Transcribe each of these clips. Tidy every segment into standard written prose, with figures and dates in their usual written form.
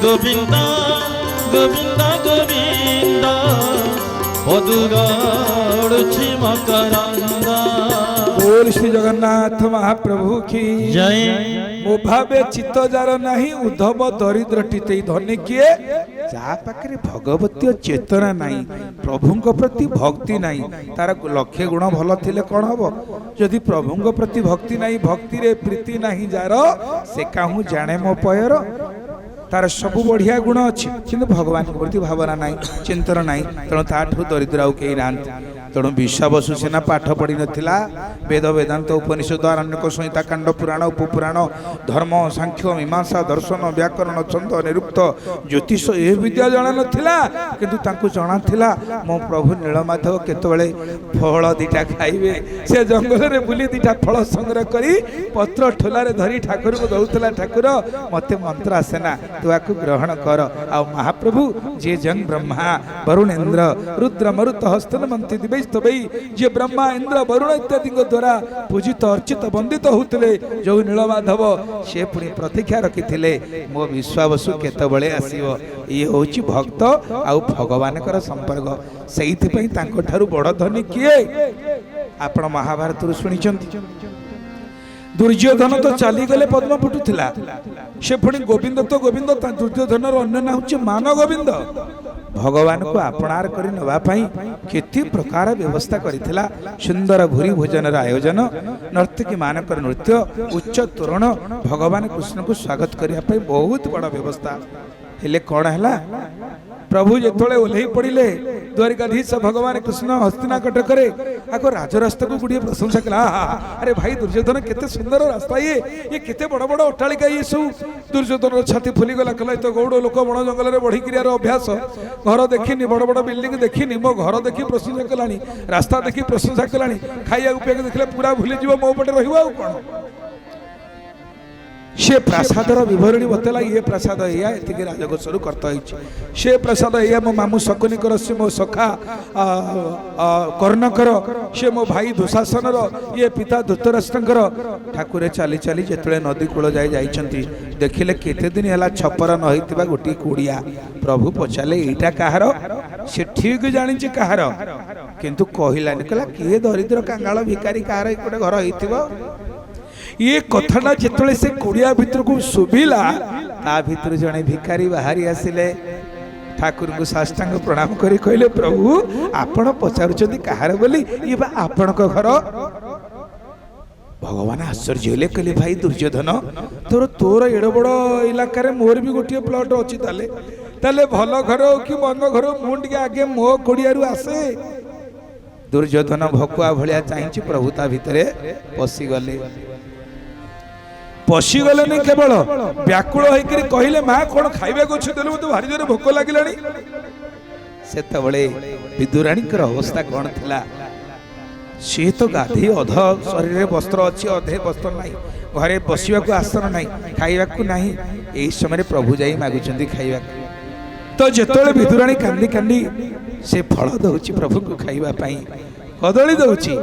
गोविंद गोविंद गोविंद पदुगाड़ुछि मकरंद। बोल श्री जगन्नाथ महाप्रभु की जय। मो भावे चित्त जार नहीं उद्धव दरिद्र टीते धनी किए जा पाखे भगवती चेतना नहीं प्रभु प्रति भक्ति नहीं तार लक्ष्य गुण भल थिले कौन हम जदि प्रभु प्रति भक्ति नहीं भक्ति रे प्रीति नहीं जार से कहूँ जाने मो पयर तार सब बढ़िया गुण अच्छी किंतु भगवान के प्रति भावना नहीं चिंतन नहीं तेणु ताठू दरिद्र आउ कहीं ना तेणु विश्वावसु सेना पाठ पढ़ी नथिला वेद वेदांत उपनिषद आरण्यक संहिता कांड पुराण उपपुराण धर्म सांख्य मीमांसा दर्शन व्याकरण छंद निरुक्त ज्योतिष ए विद्या जाना नथिला किंतु तांको जଣା थिला मो प्रभु नीलमाधव केतबेले फल दीटा खाइबे से जंगल रे बुली दीटा फल संग्रह करी पत्र ठोला रे धरी ठाकुर को दउतला ठाकुर मते मंत्र आसेना तू आकु ग्रहण कर आ महाप्रभु जे जंग ब्रह्मा वरुण इंद्र रुद्र मरुत हस्तन मंत्री दिबे तबे जे ब्रह्मा इंद्र वरुण इत्यादि द्वारा पूजित अर्चित वंदित होते जो नीलमाधव से पुणी प्रतीक्षा रखी मो विश्वावसु केतबेले आसीबो ये होची भक्त आउ भगवान कर संपर्क सेइथि तांको ठारू बड़ धनी किए आपण महाभारत शुणी दुर्योधन तो चली गले पद्म फुटुला से पुणी गोविंद तो गोविंद दुर्योधन अन्य ना हूँ मान गोविंद भगवान को आपणार करी नवा पाई केते प्रकार व्यवस्था करिथिला सुंदर भूरी भोजन आयोजन नर्तकी मानकर नृत्य उच्च तोरण भगवान कृष्ण को स्वागत करिया पाई बहुत बड़ा व्यवस्था हेले कौन है प्रभु जेतोले ओल्हे पड़िले द्वारिकाधीश भगवान कृष्ण हस्तिनाकट करे आको राजरास्ता को गुड़िए प्रशंसा कला अरे भाई दुर्योधन केते सुंदर रास्ता ये केते बड़ बड़ अट्टालिका ये सब दुर्योधन छाती फुली गला कला तो गौड़ लोक बण जंगल में बढ़ी क्रियार अभ्यास घर देखिनी बड़ बड़ बिल्डिंग देखिनी मो घर देखी प्रशंसा कलानी रास्ता देखी प्रशंसा कलानी खाइया पिया देखले पूरा भूली जीव मो पटे रहिबो आ कोन से प्रसादर विवरणी बतेला ये प्रसाद या एतिके राजगोसरु करता से प्रसाद या मो मामू शकुनिकर से मो सखा कर्णकर से मो भाई दुशासनर ये पिता धृतराष्ट्रंकर ठाकुर चली चली जिते नदी कूल जाइछंती देखिले केते दिन है छपर न होइतिबा गोटी कुड़िया प्रभु पचारे एटा कहार से ठीक जानी कहार किंतु कहलानी कहला किए दरिद्र कांगाल भिकारी कहार एक घर होइतिबो ये कथाटा जिते से कुड़िया भितर को शुभिला ता भितर जड़े भिखारी बाहरी आसिले ठाकुर को साष्टांग प्रणाम करी कहले प्रभु आपण पचारुचंदी कहार बोली ये बा आपण को घर भगवान आश्चर्य होले कहले भाई दुर्योधन तोर एड़ बड़ इलाका रे मोर भी गोटे प्लॉट अच्छी ताले भल घर कि मन घर मुझे आगे मो कुड़ियारू आसे दुर्योधन भकुआ भलिया चाहिए प्रभु ता भितरे पशिगले नहीं केवल व्याकुल होकर कहले माँ कौन खाइबा कुछ देलु तो भारी जोर भोक लगिलानी सेतबेले विदुराणी अवस्था कौन थिला सी तो गाधी अध शरीर वस्त्र अच्छी अधे वस्त्र नहीं घरे बसवा को आसन नहीं खाइबा को नहीं यही समय प्रभु जाई मागुचंदी खाइबा तो जेतोले विदुराणी कांदी कांदी से फल दउची प्रभु को खाइबा पाई कदली दउची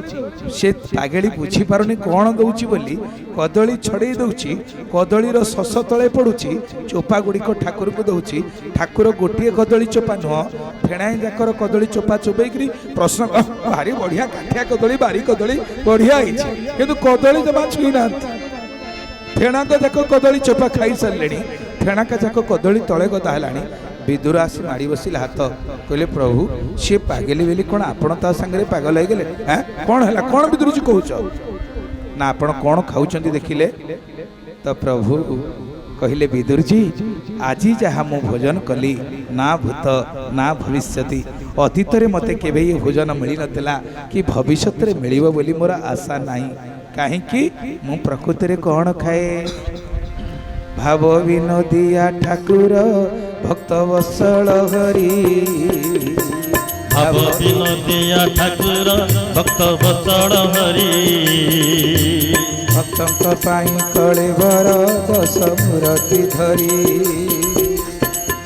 से पागेली बुझी पारुनी कौन दउची बोली कदली छड़े दउची कदली रो शस तले पड़ुची चोपा गुड़ी को ठाकुर को दउची ठाकुर गोटे कदली चोपा नुह फेणाई जाकर कदली चोपा चोबैकरी प्रश्न भारी बढ़िया काठिया कदली बारी कदली बढ़िया किंतु कदली जमा छुई ना फेणाक जाक कदली चोपा खाई सारे फेणाक जाक कदली तले गदा है विदुर आसी माड़ी बसिला हाथ कहले प्रभु सी पागली बेली कौन आपण ता संगे पागल हो गले कौन है कौन विदुर जी कहूच ना आपण कौन खाऊं देखिले तो प्रभु कहले विदुर जी आज जहाँ मु भोजन कली ना भूत ना भविष्यति अतीत रे मते केबे ये भोजन मिली नथिला कि भविष्यत रे मिलिबो बोली मोर आशा नाही काहे कि मु प्रकृति रे कौन खाए भाव विनोदिया ठाकुर भक्त वत्सल हरि भाव विनोदिया ठाकुर भक्त वत्सल हरि भक्तंक पाई कलेवर दश मूर्ति धरी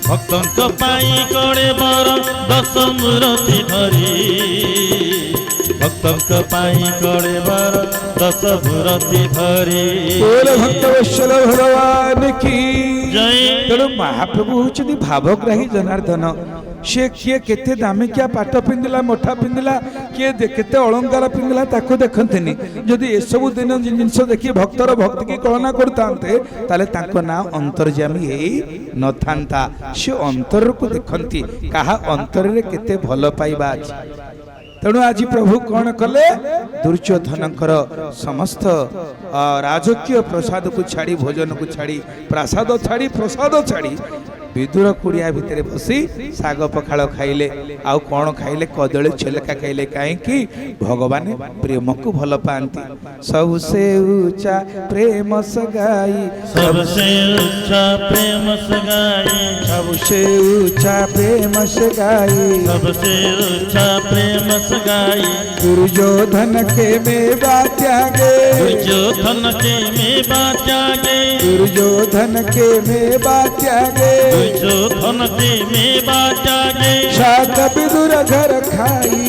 भक्तंक पाई कलेवर दश मूर्ति धरी भक्तंक पाई कलेवर दश मूर्ति धरी भक्त वत्सल भगवान की ଜୟ ତେଣୁ ମହାପ୍ରଭୁ ହଉଛନ୍ତି ଭାବଗ୍ରାହୀ ଜନାର୍ଦ୍ଦନ। ସେ କିଏ କେତେ ଦାମିକିଆ ପାଟ ପିନ୍ଧିଲା ମୋଠା ପିନ୍ଧିଲା କିଏ କେତେ ଅଳଙ୍କାର ପିନ୍ଧିଲା ତାକୁ ଦେଖନ୍ତିନି। ଯଦି ଏସବୁ ଜିନିଷ ଦେଖି ଭକ୍ତର ଭକ୍ତି କି କଳନା କରୁଥାନ୍ତେ ତାହେଲେ ତାଙ୍କ ନାଁ ଅନ୍ତର୍ଯାମୀ ହେଇ ନଥାନ୍ତା। ସେ ଅନ୍ତରକୁ ଦେଖନ୍ତି କାହା ଅନ୍ତରରେ କେତେ ଭଲ ପାଇବା ଅଛି। ତେଣୁ ଆଜି ପ୍ରଭୁ କଣ କଲେ? ଦୁର୍ଯ୍ୟୋଧନଙ୍କର ସମସ୍ତ ରାଜକୀୟ ପ୍ରସାଦକୁ ଛାଡ଼ି ଭୋଜନକୁ ଛାଡ଼ି ପ୍ରାସାଦ ଛାଡ଼ି ପ୍ରସାଦ ଛାଡ଼ି ବିଦୁର କୁଡ଼ିଆ ଭିତରେ ବସି ଶାଗ ପଖାଳ ଖାଇଲେ। ଆଉ କଣ ଖାଇଲେ? କଦଳୀ ଛେଲେକା ଖାଇଲେ। କାହିଁକି? ଭଗବାନ ପ୍ରେମକୁ ଭଲ ପାଆନ୍ତି। ସବୁସେ ଉଚ୍ଚା ପ୍ରେମ ସଗାଇ सबसे ऊंचा प्रेम सगाई सबसे ऊंचा प्रेम सगाई सबसे ऊंचा प्रेम सगाई दुर्योधन के मेवा त्यागे दुर्योधन के मेवा त्यागे दुर्योधन के मेवा त्यागे दुर्योधन के मेवा त्यागे शाक विदुर घर खाई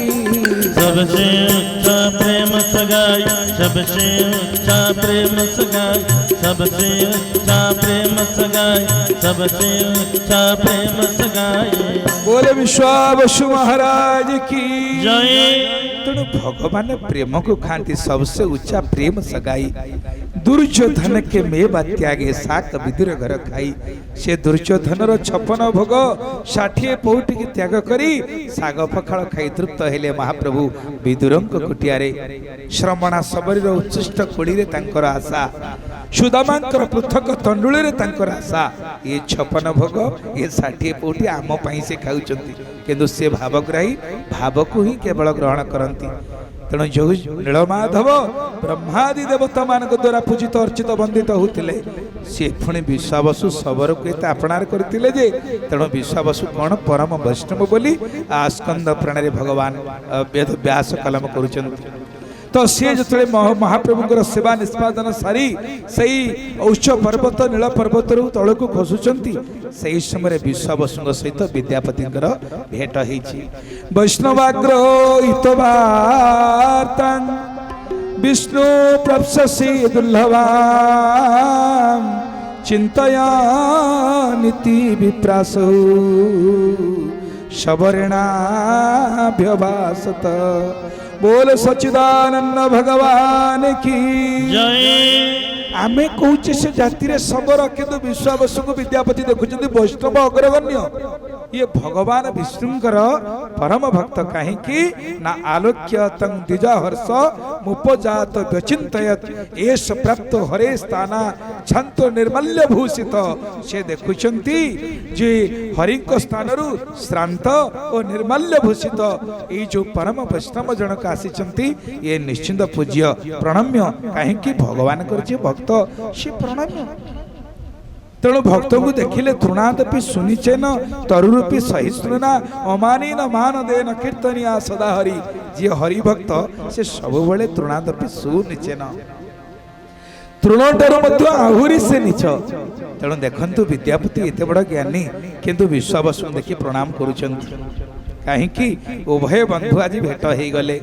सबसे ऊंचा प्रेम सगाई सबसे ऊंचा प्रेम सगाई सबसे ऊंचा प्रेम सगाई सबसे ऊंचा प्रेम सगाई बोले विश्वावसु महाराज की जय तेणु भगवान प्रेम को खाती सबसे ऊंचा प्रेम सगाई दुर्योधन के मेवा त्यागे शाक विदुर घर खाई। से दुर्योधन 56 भोग 60 पौटी की त्याग करी शाग पखाल खाई तृप्त हेले महाप्रभु विदुरंक कुटियारे। श्रमणा सबरीर उच्छिष्ट कोड़ी रे तांकर आशा सुदामांकर पृथक तंडुली रे तांकर आशा ये 56 भोग ये 60 पौटी आम पाई से खाउचंती किंतु से भावग्राही भाव को ही केवल ग्रहण करती। तेणु जो नीलमाधव ब्रह्मादि देवता मान द्वारा पूजित अर्चित वंदित होते सी पुणी विश्वावसु शबर को आपणार करते जे तेणु विश्वावसु कौन परम वैष्णव बोली स्कंद पुराण भगवान वेद व्यास कलम करुचंती। तो सी जो महाप्रभुंर सेवा निष्पादन सारी सही उच्च पर्वत नील पर्वत तल को खसुंट से समय विश्वावसु सहित विद्यापति भेट होती। वैष्णवाग्र हितवार्तां विष्णु प्रप्ससि दुर्लभा चिंतया नीति विप्रासौ शबरेणाभ्यभासत। बोल सच्चिदानंद भगवान की जय आमे कहूचे से जाति रे सबर किंतु विश्वावसु को विद्यापति देखुचंती वैष्णव अग्रगण्य ये भगवान विष्णुंकर परम भक्त कहीं ना आलोक्य तंग द्विजा हर्ष मुपजात व्यचिंतयत एष प्राप्त हरे स्थाना छांत निर्मल्य भूषित। से देखुचंती जे हरिंक स्थानरु श्रांत और निर्मल्य भूषित ये जो परम वैष्णव जनक आसीचंती ये निश्चिंत पूज्य प्रणम्य कहीं भगवान कर भक्त से प्रणम्य। तेणु भक्त को देखिले तृणादपि सुनिचे न तरुरूपी सहिष्णुना अमानी न मान दे न कीर्तनिया सदा हरि। जी हरिभक्त से सब बेले तृणादपि सुनिचे न तृणटार आहुरी से नीच। तेणु देखंतु विद्यापति एते बड़ ज्ञानी किंतु विश्वावसु देखि प्रणाम करुचंती कहीं उभय बंधु आज भेट हो गले।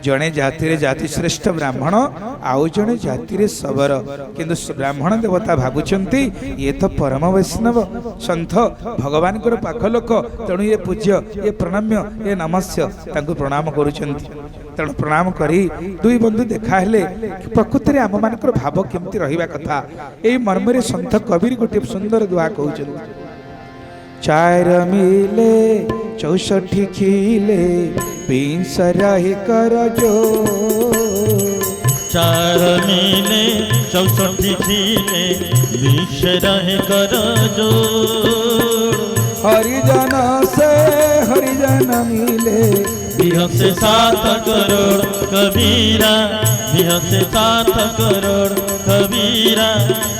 जड़े जाति रे जाति श्रेष्ठ ब्राह्मण आउ जड़े जाति रे सबर किंतु ब्राह्मण देवता भावुचंती ये तो परम वैष्णव संत भगवान को पाख लोक तेणु ये पूज्य ये प्रणम्य ये नमस्य तांको प्रणाम करुचंती। तेणु प्रणाम करी दुई बंधु देखा हेले प्रकृति रे आम मानकर भाव केमती रहिबा कथा एई मर्मरे संत कबीर गोटे सुंदर दुआ कहउचंती। चार मिले 64 खिले 20 रहे कर जो चार मिले 64 खिले 20 रहे कर जो हरिजन से हरिजन मिले 20 से 7 करोड़ कबीरा 20 से 7 करोड़ कबीरा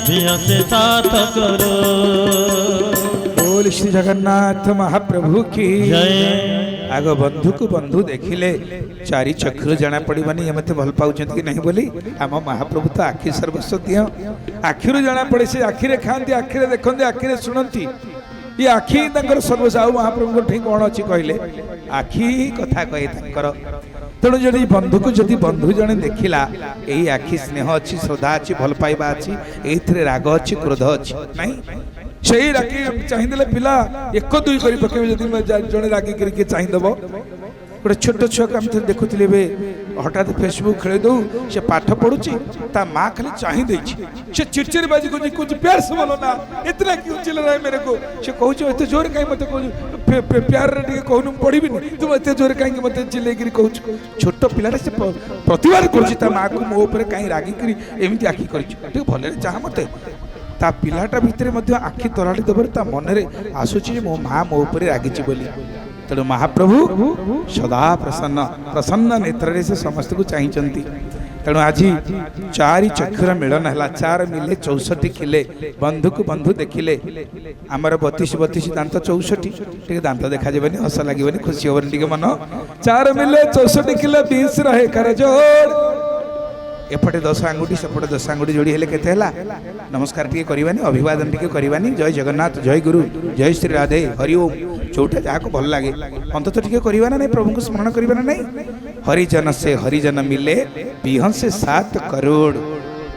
20 से 7 करोड़। बोल श्री जगन्नाथ महाप्रभु की जय। आग बंधु को बंधु देखिले चारि चक्षु जाना पड़बानी ये मते भल पाउछंती कि नहीं बोली आम महाप्रभु तो आखि सर्वस्व दियो आखिरु जाना पड़े से आखिरे खांती आखिरे देखंती आखिरे सुनंती ये आखि तंकर सर्वस्व। महाप्रभु ठीक कौन अच्छी कहले आखि कथा कहे तंकर तेणु जदि बंधु को जदि बंधु जने देखिला यही आखि स्नेह अच्छी श्रद्धा अच्छी भल पाइबा अच्छी एथिरे राग अच्छी क्रोध अच्छी नहीं सही रागी चाहिए पिला एक दुई कर पकेबे जदि जने रागी करके चाहिदब गोटे छोट छुआ को आम थे देखुले हठात फेसबुक खेल दो से पाठ पढ़ुची ता माँ खाली चाही देछि से चिड़चिड़ बाजी को कुछ प्यार से बोलो ना इतना क्यों चिल्ला रहा है मेरे को से कहू एत जोर कहीं मत कहू प्यार रे टिके कहू पढ़िबी तुम एत जोर कहीं मत चिल्ले गिरी कहू छोट पिला से प्रतिवाद करूची ता माँ को मो ऊपर कहीं रागी करी एमती आखि करिछु ठीक भले चाह मते ता पिलाटा भितर मध्य आखि तराड़ी दबर ता मनरे आसुची मो माँ मो ऊपर रागिची बोली तेणु महाप्रभु सदा प्रसन्न प्रसन्न नेत्र से समस्त को चाहिए तेणु आज चारि चक्षुर मिलन है 4 मिले 64 खिले बंधु को बंधु देखिले आमर 32 दांत 64 टे दांत देखा जाबनी हस लागबनी खुशी होबनी टे मन 4 मिले 64 खिले 20 रहे कर जोड़ एपटे 10 आंगुठी सेपटे 10 आंगुठी जोड़ी हेले केते हला नमस्कार टिके करवानी अभिवादन टिके करवानी जय जगन्नाथ जय गुरु जय श्री राधे हरि ओम जोटा जहाँ को भल लगे अंत तो टिके करवाना नहीं प्रभु को स्मरण करवाना नहीं हरिजन से हरिजन मिले बिहन से 7 करोड़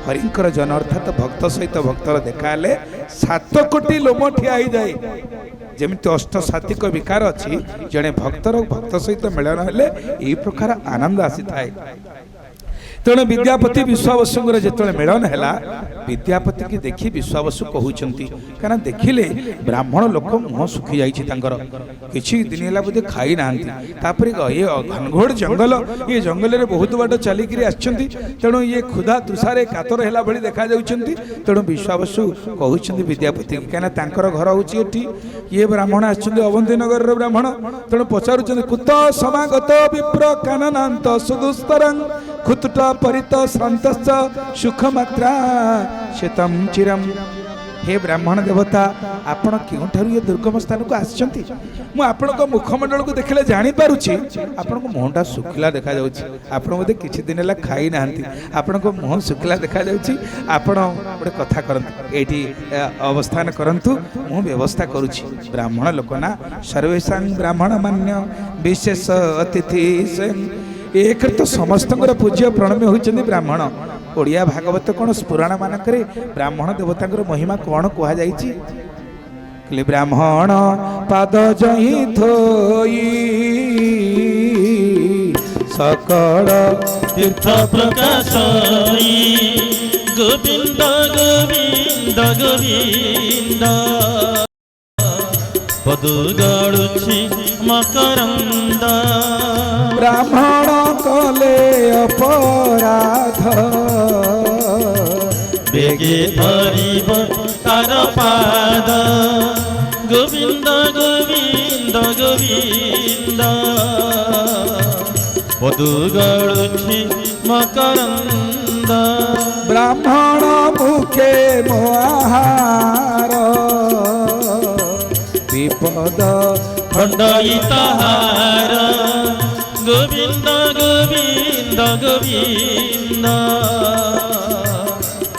हरिंकर जन अर्थात भक्त सहित भक्तर देखा 7 कोटी लोम ठिया जाए जमिति अष्ट सात्विक विकार अच्छी जड़े भक्तर भक्त सहित मिलन हेले यही प्रकार आनंद आसी थाए तेणु विद्यापति विश्वावसु जो मिलन है विद्यापति की देखी विश्वावसु कहते क्या देखिले ब्राह्मण लोक मुह सुखी जाकर किसी दिन है बोधे खाई ना ये घनघोड़ जंगल ये जंगल में बहुत बाट चलिक तेणु ये क्षुधा तुषारे कातर है भाई देखा तेणु विश्वावसु कहते विद्यापति क्या घर हूँ ये ब्राह्मण आबंती नगर ब्राह्मण तेणु पचार कुत समागत विप्र काननांत सुदुस्तरं खुतुट परित श्रांतश्च सुखमात्रा शेतम चिरम हे ब्राह्मण देवता आपण क्यों ये दुर्गम स्थान को आसछंती मु आपण को मुखमंडल को देखले जानी पारुछि आपण को मुहटा सुखला देखा जाउछि आपण मोदे किछि दिन ला खाई नाहंती आपण को मुह सुखला देखा जाउछि आपण गोटे कथा करंतु एठी अवस्थान करंतु मु व्यवस्था करूछि ब्राह्मण लोकना सर्वेषां ब्राह्मण मान्य विशेष अतिथि एक तो समस्त पूज्य प्रणम्य होइछन्ति ब्राह्मण ओडिया भागवत कौन पुराण मानक ब्राह्मण देवता महिमा कौन कह जाइए ब्राह्मण पाद जही थोई सकल तीर्थ प्रकाश गोविंद गोविंद गोविंद पदु गाड़ुछि मकरंद ब्राह्मण कले अपराध बेगे धरिब तार पाद गोविंद गोविंद गोविंद पदु गाड़ुछि मकरंद ब्राह्मण मुखे मोहार विपद खंडयिताहार गोविंद गोविंद गोविंद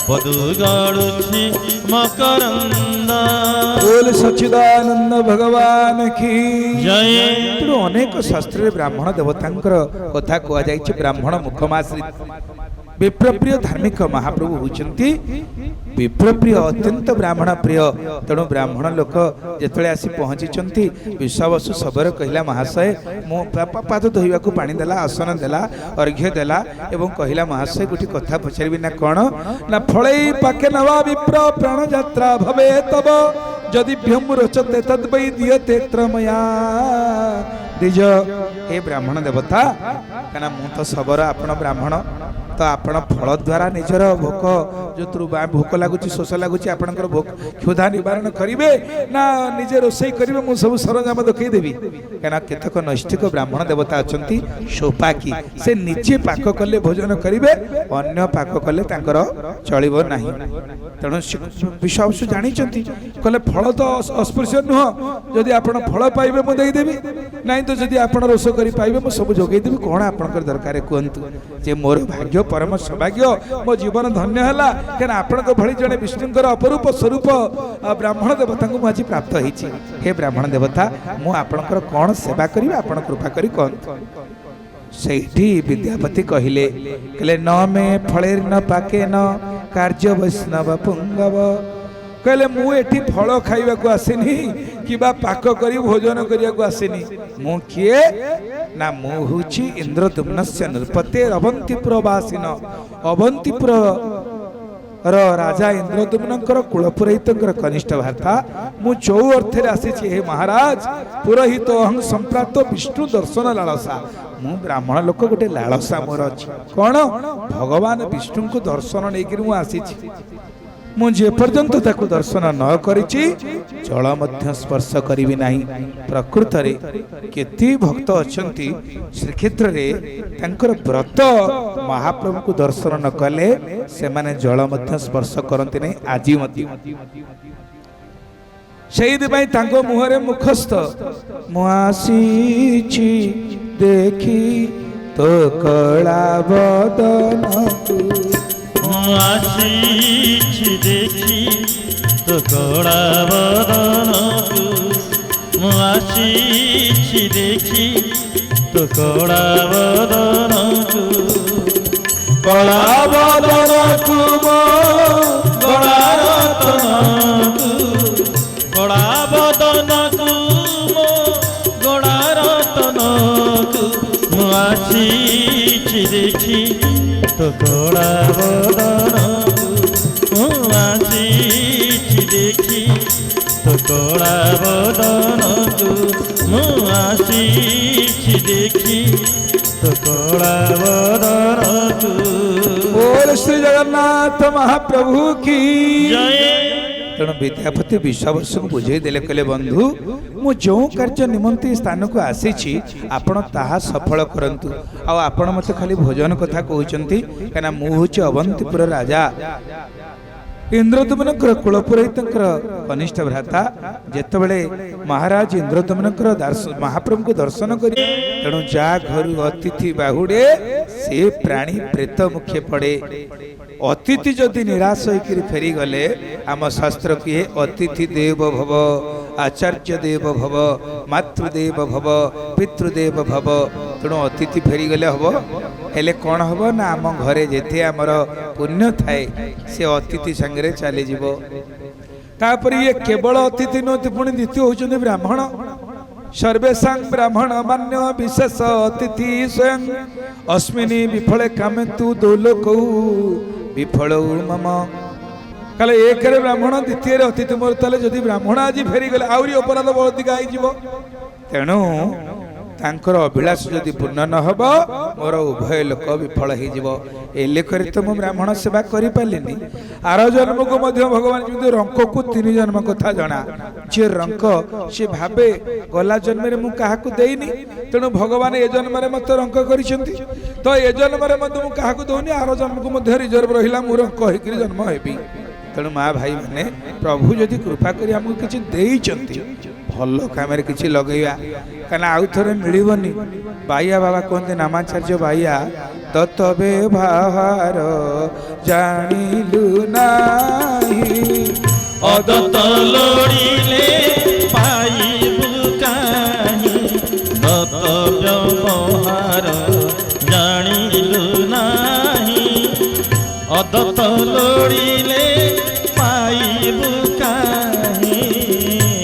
पदु गाड़ुछि मकरंद बोल सच्चिदानंद भगवान की जय। अनेक शास्त्र ब्राह्मण देवतांकर कथा कह जाइछि ब्राह्मण मुखमाश्रित विप्रप्रिय धार्मिक महाप्रभु होती विप्रप्रिय अत्यंत ब्राह्मण प्रिय तेणु ब्राह्मण लोक जिते आसी पहुँची विश्वावसु सबर कहला महाशय मो पाद धोवा को पानी देला आसन देला अर्घ्य देला एवं कहला महाशय गोटे कथा पचारि ना कौन ना फलई पाके नवा विप्र प्राण यात्रा भवे तब जदि भ्यम रोचते तद वै दीयते त्रमया द्विज हे ब्राह्मण देवता क्या मु तो सबर आपण ब्राह्मण तो आपण फल द्वारा निजर भोक जो भोक लगुच शोष लगुच आपणकर भोक क्षुधा निवारण करेंगे ना निजे रोषे करेंगे मुझे सब सरंजाम देखईदेवी क्या केतक नैष्ठिक ब्राह्मण देवता अच्छा सौपाकी से निजे पाक कले भोजन करेंगे अन्य पाक कले चलो ना तेणु विश्वास जानी कहले फल तो अस्पृश्य नुह जदि आप फल पाइबे मुझे देदेवी ना तो जदि आप रोष कर पाइबे मुझे सब जोगेदेवी कौन आपंकर दरकार कहतु जे मोर भाग्य परम सौभाग्य मो जीवन धन्य है क्या आपण भली जड़े विष्णुकर अपरूप स्वरूप ब्राह्मण देवता को आज प्राप्त होती हे ब्राह्मण देवता मुझे कौन सेवा करी आप कृपा करी कहतु ସେଇଠି ବିଦ୍ୟାପତି କହିଲେ न मे फलेर न पाके न कार्य वैष्णव पुंगव कहले मु एठी फल खाइबा को आसिनी किबा पाक करी भोजन करिया को आसिनी मु किए ना मु हुची इंद्रदुम्नस्य नृपते अवंतीपुर वासिन अवंतीपुर राजा इंद्रदुम्नकर कुलपुरोहितंकर कनिष्ठ भ्राता मु चौ अर्थे आसीछि हे महाराज पुरोहित अहं संप्राप्त विष्णु दर्शन लालसा मु ब्राह्मण लोक गोटे लालसा मोर अछि कोन भगवान विष्णु को दर्शन नेकिर मु आसीछि मु जे पर्यंत ताकू दर्शन न करिछि जल मध्य स्पर्श करिवि नाही प्रकृत रे केति भक्त अछंती श्रीक्षेत्र रे तांकर व्रत महाप्रभु को दर्शन न कले से माने जल मध्य स्पर्श करंती नाही आजी मध्य सेहिद पई तांको मुहरे मुखस्थ मुआसीछि देखी तो कला बदन आशीष देखी तो कड़ा बदन आशीष देखी तो कड़ा बदन कला बदन कड़ा रतन कड़ा बदन गड़ा रतन आशीष देखी तो कड़ा बदन आशीष देखी तो कड़ा बदन आशीष देखी तो कड़ा बदन बोल श्री जगन्नाथ महाप्रभु की जय तेणु विद्यापति विश्वावर्ष को बुझे देले कहले बंधु मु जो कार्य निमंत्रण स्थान को आसीछि आपण ताहा सफल करंतु आ आपण मते खाली भोजन कथा कहउचंती कना मु होछि अवंतीपुर राजा इंद्रदुम्नकर कुलपुरोहितंकर कनिष्ठ भ्राता जेतबेले महाराज इंद्रदुम्नकर महाप्रभु को दर्शन करी तेणु जा घर अतिथि बाहुडे से प्राणी प्रेत मुखे पड़े अतिथि जदि निराश होकर फेरी गले आम शास्त्र किए अतिथि देव भव आचार्य देव भव मातृदेव भव पितृदेव भव तेणु अतिथि फेरी गले हम हेले कौन हम ना आम घरे जेते आमर पुण्य थाए से अतिथि संगे चली जीव तापर ये केवल अतिथि नुहति पुणी द्वितीय होचंदी ब्राह्मण सर्वेशा ब्राह्मण मान्य विशेष अतिथि स्वयं अस्मिनी विफले कामे तु दोलोक विफल मम कले एक ब्राह्मण द्वितीय अतिथि मोर ताले जदि ब्राह्मण आज फेरी गले आउरी अपराध अधिका हो तेणु तांकर अभिलाष जदि पूर्ण न हब मोर उभय लोक विफल हो लेकर तो मु ब्राह्मण सेवा करि पालिनी आर जन्म को मध्य भगवान जदि रंक को 3 जन्म कथा जना जे रंक से भाबे गला जन्म रे मु काहा को देइनी तेणु भगवान ए जन्म रे मत रंक करिसेंती तो ए जन्म रे मत मु काहा को दोनी आर जन्म को मध्य रिजर्व रहिला मु रंक होइकरी जन्म हेबी तेणु माँ भाई माने प्रभु जदि कृपा करी हमको किछि देइचंती भल काम किसी लगेगा कहना आउ थे मिलबनी बाइया बाबा कहते नामाचार्य बाइया दत्त व्यवहार जानिलु नाही अदत्त लोड़िले पाइबु काहि दत्त व्यवहार जानिलु नाही अदत्त लोड़िले पाइबु काहि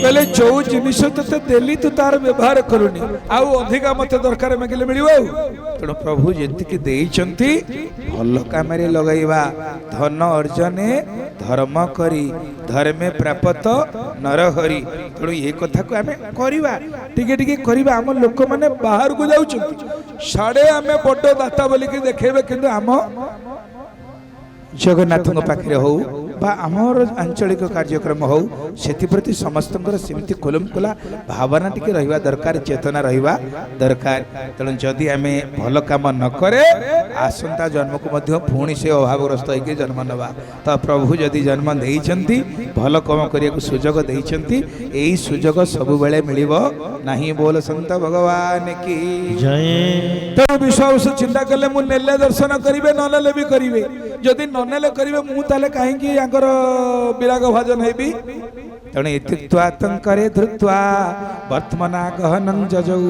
पहले जो जिनिस ते देली तू तार व्यवहार करूनी आउ अधिका मत दरकार मागिले मिलिबो तेणु प्रभु जेतिकी देइचंती भल कामरे लगाइबा धन अर्जने धर्म करी धर्मे प्राप्त नरहरि तेणु ये कथा को आमे करिबा टिके टिके करिबा हम लोक माने बाहर को जाउचंती साडे आमे बड्ड दाता बोली के देखेबे किंतु हम जगन्नाथ पाखे हो बा आमर आंचलिक कार्यक्रम हो से प्रति समस्त सेमती खुलमखुला भावना टी रहा दरकार चेतना रहा दरकार तेणु जदि आम भल कम न करे आसंता जन्म को मध्य पुणी से अभावग्रस्त होकर जन्म नवा तो प्रभु जदि जन्म देइचंती भल कम करने को सुजोग देइचंती एई सुजोग सब बेले मिलिबो नहीं बोल संत भगवान की जय तो विश्वास चिंता कले मु नेले दर्शन करिवे न नेले भी करिवे जदि न नेले करिवे मु ताले काहे कि याकर विराग भाजन हेबी तेणु इत्युक्त्वा तंकरे धृत्वा वर्तमना गहनं जजौ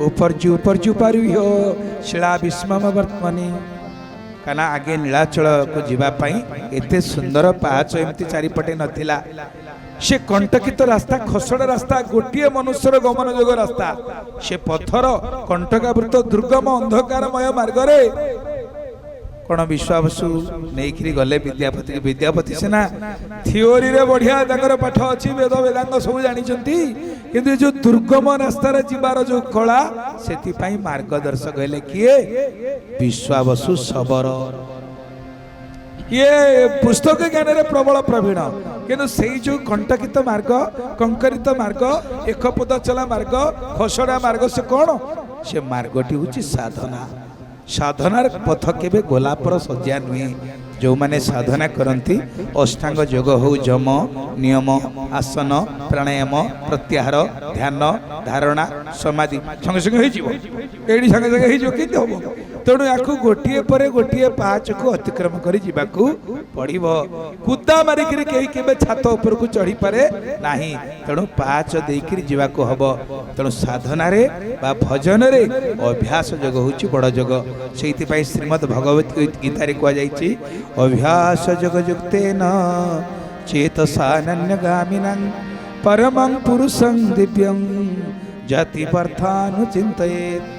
उपर्जु पर्जु पारुह्यो शिला विस्मम वर्तमनि काना आगे नीलाचल को जीवा पाई एते सुंदर पाहाच एमती चारिपटे नथिला से कंटकित रास्ता खसड़ा रास्ता गोटे मनुष्यर गमन जोग रास्ता से पथर कंटकावृत दुर्गम अंधकारमय मार्ग रे कौन विश्वासु नहीं गले विद्यापति विद्यापति सिना थियोरी रे बढ़िया ताकर पाठ अच्छी वेद वेदांग सब जानी किंतु जो दुर्गम रास्तार जीवार जो कला से मार्गदर्शक हेले किए विश्वावसु शबर ये पुस्तक ज्ञान रे प्रबल प्रवीण किंतु से जो कंटकित मार्ग कंकरित मार्ग एक पद चला मार्ग खसड़ा मार्ग से कौन से मार्गटी हूँ साधना साधनार पथ केबे गोलापर सज्जा नुहे जो माने साधना करती अष्टांग योग हो जम नियम आसन प्राणायाम प्रत्याहार ध्यान धारणा समाधि संगे संगे एडी संगे संगे केते हम तेणु या गोटे पर गोटे पाहाच को अतिक्रम कर जीवाकू पड़िबो कुदा मारिक के छात ऊपर को चढ़ी पारे नाही तेणु पाहाच देकर जीवाकू हबो तेणु साधना रे बा भजन रे अभ्यास योग होची बड़ योग सेइति श्रीमद् भगवत गीता रे कुआ जाईची अभ्यास योग युक्तेन चेतसानन्यगामिनं परमं पुरुषं दिव्यं जाति पार्थानुचिन्तयेत्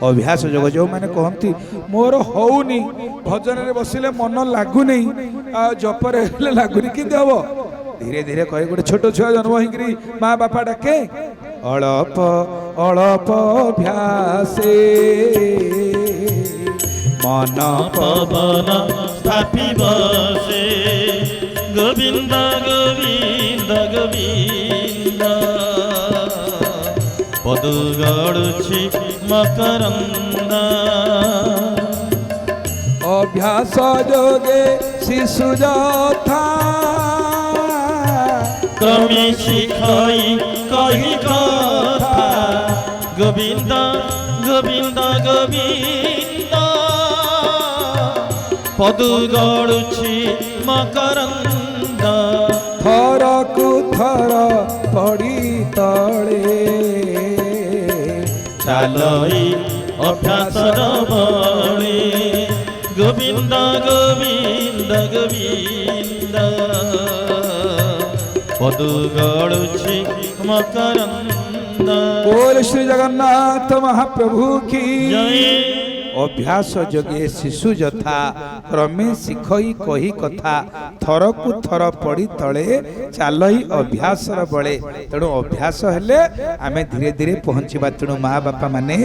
अभ्यास योग जो मैंने कहती मोर होनी भजन रे बसिले मन लागुनी जपर लागुनी कि हम धीरे धीरे कह गोटे छोट छुआ जन्म होकरी माँ बापा डाके अळप अळप अभ्यासे मन पवन स्थापिब से गोविंद गोविंद गोविंद पद गड़ुछि मकरंद अभ्यास जोगे शिशु जथा क्रमे शिखाई कही कथा गोविंद गोविंद गोविंद पद गड़ुछि मकरंद थर कु थर पड़ी तले चालई अभ्यास बड़े गोविंद गोविंद गोविंद पद गड़ुछि मकरंद। बोल श्री जगन्नाथ महाप्रभु की जय। अभ्यास जोगे शिशु जथा क्रमे शिखई कही कथा थर कु थर पड़ी तले चालई अभ्यास बड़े तेणु अभ्यास हेले आमे धीरे धीरे पहुँचवा तेणु माँ बापा माने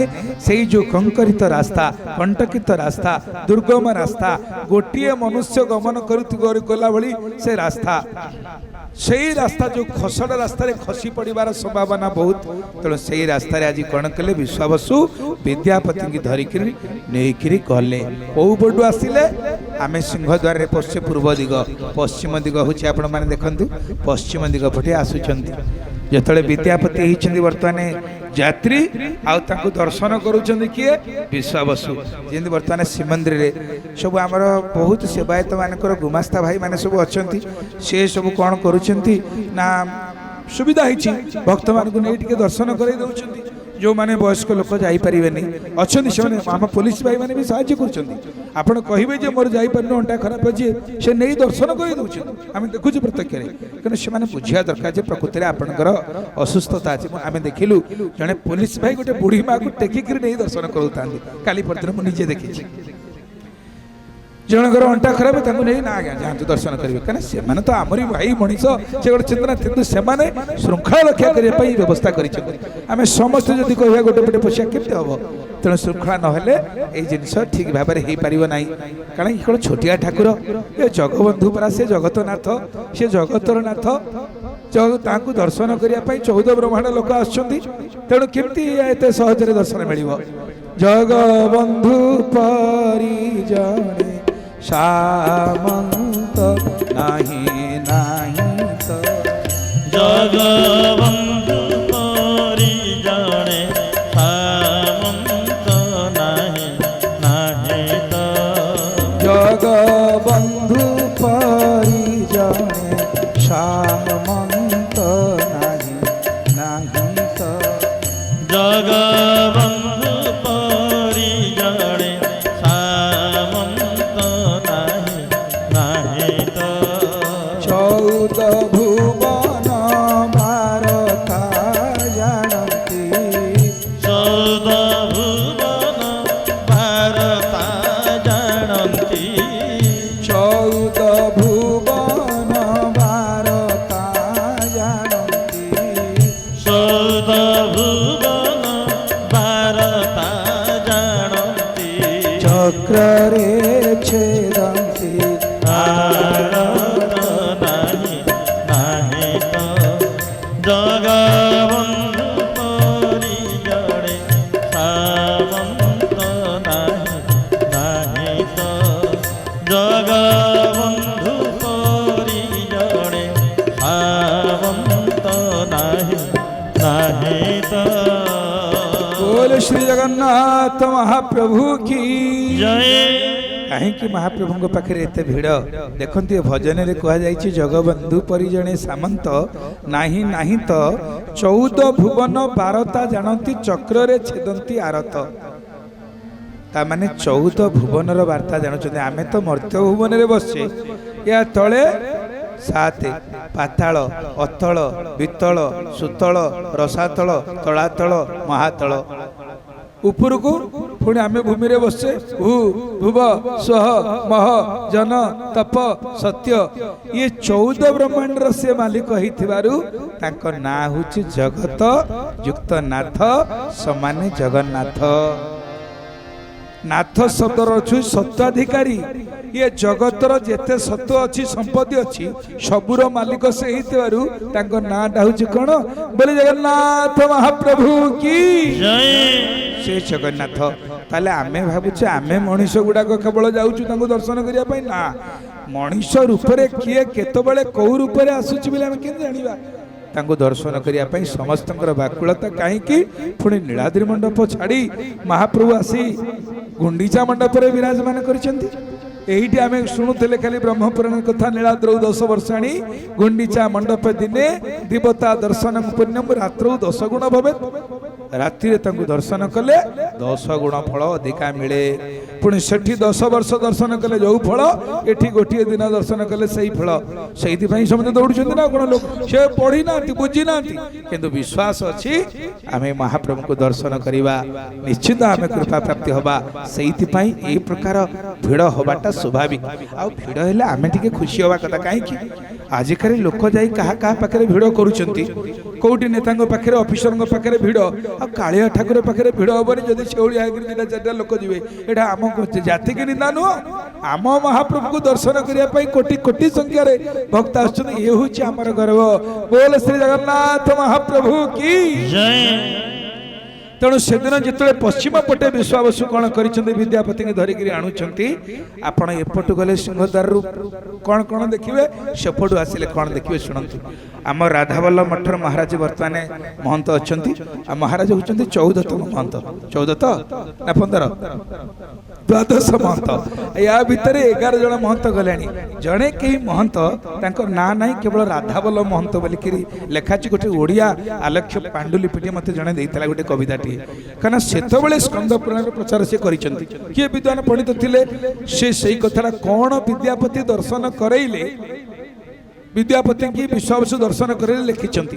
से जो कंकरित रास्ता कंटकित रास्ता दुर्गम रास्ता गोटे मनुष्य गमन गला भली से रास्ता से रास्ता जो खसड़ा रास्ता खसी पड़ार संभावना बहुत तेणु से रास्ता आज कौन कले विश्वावसु विद्यापति की धरिक नहीं गले कौ पटू आसिले आमे सिंहद्वार पश्चिम पूर्व दिग पश्चिम दिग हूँ आपण मैंने देखु पश्चिम दिग पटे आसुंच जिते विद्यापति होती बर्तमान यात्री आउ दर्शन करुँच किए विश्वावसु जमी बर्तमान श्रीमंदिर रे सब आमर बहुत सेवायत मानकर गुमास्ता भाई माने सब अच्छा से सब कौन करुँच ना सुविधा होती भक्त मान नहीं दर्शन कर जो माने वयस्क लोक जापारे नहीं अच्छा से आम पुलिस भाई मैंने भी साहाय्य कर कहे जे मोर जापार अंटा खराब अच्छे से नहीं दर्शन कर आम देखु प्रत्यक्ष कहीं से बुझा दरकार प्रकृति में आपंकर असुस्थता अच्छे आम देखिलु जड़े पुलिस भाई गोटे बुढ़ी माँ को टेकिक नहीं दर्शन करूँ काली परदिन मुझे देखी जनकर अंटा खराब नहीं ना आज्ञा जातु दर्शन करेंगे कहीं तो आमरी भाई मनीष से गोटे चिंतना कितु से श्रृंखला रक्षा करने व्यवस्था करें समस्त जदि कह गोटे पटे पशिया केमती हम तेणु श्रृंखला ना ये जिनस ठीक भाव में हो पार ना कारण कौन छोटिया ठाकुर ये जगबंधु परा से जगतनाथ से जगतर नाथ ताकू दर्शन करने 14 ब्रह्मांड लोक आणु केमती एत सहजरे दर्शन मिल जगबंधु परी जाने सामंत नहीं नहीं तो जगबंधु परी जाने सामंत नहीं नहीं तो जगबंधु परी जाने सामंत ନାହିଁ ତ ଜଗବନ୍ଧୁ ପରି ଜଣେ ସାମନ୍ତ ନାହିଁ ନାହିଁ ତ ଚଉଦ ଭୁବନ ଭାରତା ଜାଣନ୍ତି ଚଉଦ ଭୁବନ ଭାରତା ଜାଣନ୍ତି ଚଉଦ ଭୁବନ ଭାରତା ଜାଣନ୍ତି ଚଉଦ ଭୁବନ ଭାରତା ଜାଣନ୍ତି ଚକ୍ରରେ ଛେଦନ୍ତି ଭାରତ ନାହିଁ ନାହିଁ ତ ଜଗବନ୍ଧୁ ପରି ଜଣେ ସାମନ୍ତ ନାହିଁ ନାହିଁ ତ ଜଗବନ୍ଧୁ ପରି ଜଣେ ସାମନ୍ତ ନାହିଁ ନାହିଁ ତ बोल श्री जगन्नाथ महाप्रभु की ଜୟ କାହିଁକି ମହାପ୍ରଭୁଙ୍କ ପାଖରେ ଏତେ ଭିଡ଼ ଦେଖନ୍ତୁ ଏ ଭଜନରେ କୁହାଯାଇଛି ଜଗବନ୍ଧୁ ପରି ଜଣେ ସାମନ୍ତ ନାହିଁ ନାହିଁ ତ ଚଉଦ ଭୁବନ ବାରତା ଜାଣନ୍ତି ଚକ୍ରରେ ଛେଦନ୍ତି ଆରତ ତାମାନେ ଚଉଦ ଭୁବନର ବାର୍ତ୍ତା ଜାଣୁଛନ୍ତି ଆମେ ତ ମର୍ତ୍ତ୍ୟ ଭୁବନରେ ବସିଛେ ଏହା ତଳେ ସାତ ପାତାଳ ଅତଳ ବିତଳ ସୁତଳ ରସାତଳ ତଳାତଳ ମହାତଳ ଉପରକୁ ପୁଣି ଆମେ ଭୂମିରେ ବସିଛେ ଭୂ ଭୁବ ସ୍ୱହ ମହ ଜନ ତପ ସତ୍ୟ ଇଏ 14 ବ୍ରହ୍ମାଣ୍ଡର ସେ ମାଲିକ ହେଇଥିବାରୁ ତାଙ୍କ ନାଁ ହେଉଛି ଜଗତ ଯୁକ୍ତ ନାଥ ସମାନେ ଜଗନ୍ନାଥ ନାଥ ଶବ୍ଦର ଅର୍ଥ ସତ୍ୱାଧିକାରୀ ଇଏ ଜଗତର ଯେତେ ସତ୍ତ୍ୱ ଅଛି ସମ୍ପତ୍ତି ଅଛି ସବୁର ମାଲିକ ସେ ହେଇଥିବାରୁ ତାଙ୍କ ନାଁଟା ହେଉଛି କ'ଣ ବୋଲି ଜଗନ୍ନାଥ ମହାପ୍ରଭୁ କି ଜୟ ସେ ଜଗନ୍ନାଥ ତାହେଲେ ଆମେ ଭାବୁଛେ ଆମେ ମଣିଷ ଗୁଡାକ କେବଳ ଯାଉଛୁ ତାଙ୍କୁ ଦର୍ଶନ କରିବା ପାଇଁ ନା ମଣିଷ ରୂପରେ କିଏ କେତେବେଳେ କୋଉ ରୂପରେ ଆସୁଛି ବୋଲି ଆମେ କେମିତି ଜାଣିବା ତାଙ୍କୁ ଦର୍ଶନ କରିବା ପାଇଁ ସମସ୍ତଙ୍କର ବ୍ୟାକୁଳତା କାହିଁକି ପୁଣି ନୀଳାଦ୍ରି ମଣ୍ଡପ ଛାଡ଼ି ମହାପ୍ରଭୁ ଆସି ଗୁଣ୍ଡିଚା ମଣ୍ଡପରେ ବିରାଜମାନ କରିଛନ୍ତି ଏଇଠି ଆମେ ଶୁଣୁଥିଲେ ଖାଲି ବ୍ରହ୍ମପୁରାଣ କଥା ନୀଳାଦ୍ରୌ 10 ବର୍ଷ ଆଣି ଗୁଣ୍ଡିଚା ମଣ୍ଡପ ଦିନେ ଦେବତା ଦର୍ଶନ ପୁଣ୍ୟମ ରାତ୍ରୌ 10 ଗୁଣ ଭବେ ରାତିରେ ତାଙ୍କୁ ଦର୍ଶନ କଲେ 10 ଗୁଣ ଫଳ ଅଧିକା ମିଳେ ପୁଣି ସେଠି 10 ବର୍ଷ ଦର୍ଶନ କଲେ ଯୋଉ ଫଳ ଏଠି ଗୋଟିଏ ଦିନ ଦର୍ଶନ କଲେ ସେଇ ଫଳ ସେଇଥିପାଇଁ ସମସ୍ତେ ଦୌଡୁଛନ୍ତି ନା କଣ ଲୋକ ସେ ପଢି ନାହାନ୍ତି ବୁଝି ନାହାନ୍ତି କିନ୍ତୁ ବିଶ୍ୱାସ ଅଛି ଆମେ ମହାପ୍ରଭୁଙ୍କୁ ଦର୍ଶନ କରିବା ନିଶ୍ଚିତ ଆମେ କୃପା ପ୍ରାପ୍ତି ହବା ସେଇଥିପାଇଁ এই ପ୍ରକାର ଭିଡ଼ ହବାଟା ସ୍ୱାଭାବିକ ଆଉ ଭିଡ଼ ହେଲେ ଆମେ ଟିକେ ଖୁସି ହବା କଥା କାହିଁକି ଆଜିକାଲି ଲୋକ ଯାଇ କାହା କାହା ପାଖରେ ଭିଡ଼ କରୁଛନ୍ତି କୋଉଠି ନେତାଙ୍କ ପାଖରେ ଅଫିସରଙ୍କ ପାଖରେ ଭିଡ଼ ଆଉ କାଳିଆ ଠାକୁର ପାଖରେ ଭିଡ଼ ହବନି ଯଦି ସେଉଳିଆ ହେଇକିରି 2-4ଟା ଲୋକ ଯିବେ ଏଇଟା ଆମ ଜାତିକି ନିନ୍ଦା ନୁହଁ ଆମ ମହାପ୍ରଭୁଙ୍କୁ ଦର୍ଶନ କରିବା ପାଇଁ କୋଟି କୋଟି ସଂଖ୍ୟାରେ ଭକ୍ତ ଆସୁଛନ୍ତି ଏ ହେଉଛି ଆମର ଗର୍ବ ବୋଲ ଶ୍ରୀ ଜଗନ୍ନାଥ ମହାପ୍ରଭୁ କି ଜୟ ତେଣୁ ସେଦିନ ଯେତେବେଳେ ପଶ୍ଚିମ ପଟେ ବିଶ୍ୱାବସୁ କ'ଣ କରିଛନ୍ତି ବିଦ୍ୟାପତିଙ୍କୁ ଧରିକିରି ଆଣୁଛନ୍ତି ଆପଣ ଏପଟୁ ଗଲେ ସିଂହଦ୍ୱାରରୁ କ'ଣ କ'ଣ ଦେଖିବେ ସେପଟୁ ଆସିଲେ କ'ଣ ଦେଖିବେ ଶୁଣନ୍ତୁ ଆମ ରାଧାବଲ୍ଲଭ ମଠର ମହାରାଜ ବର୍ତ୍ତମାନ ମହନ୍ତ ଅଛନ୍ତି ଆଉ ମହାରାଜ ହେଉଛନ୍ତି 14ତମ ମହନ୍ତ 14 ତ ନା 15 ଦ୍ୱାଦଶ ମହନ୍ତ ୟା ଭିତରେ 11 ଜଣ ମହନ୍ତ ଗଲେଣି ଜଣେ କେହି ମହନ୍ତ ତାଙ୍କ ନାଁ ନାହିଁ କେବଳ ରାଧାବଲ୍ଲଭ ମହନ୍ତ ବୋଲିକିରି ଲେଖାଛି ଗୋଟେ ଓଡ଼ିଆ ଆଲେଖ୍ୟ ପାଣ୍ଡୁଲିପିଟି ମୋତେ ଜଣେ ଦେଇଥିଲା ଗୋଟେ କବିତାଟି କାରଣ ସେତେବେଳେ ସ୍କନ୍ଦ ପୁରାଣର ପ୍ରଚାର ସେ କରିଛନ୍ତି କିଏ ବିଦ୍ୱାନ ପଣ୍ଡିତ ଥିଲେ ସେ ସେଇ କଥାଟା କ'ଣ ବିଦ୍ୟାପତି ଦର୍ଶନ କରେଇଲେ विद्यापति की विश्वास दर्शन कर लिखिंट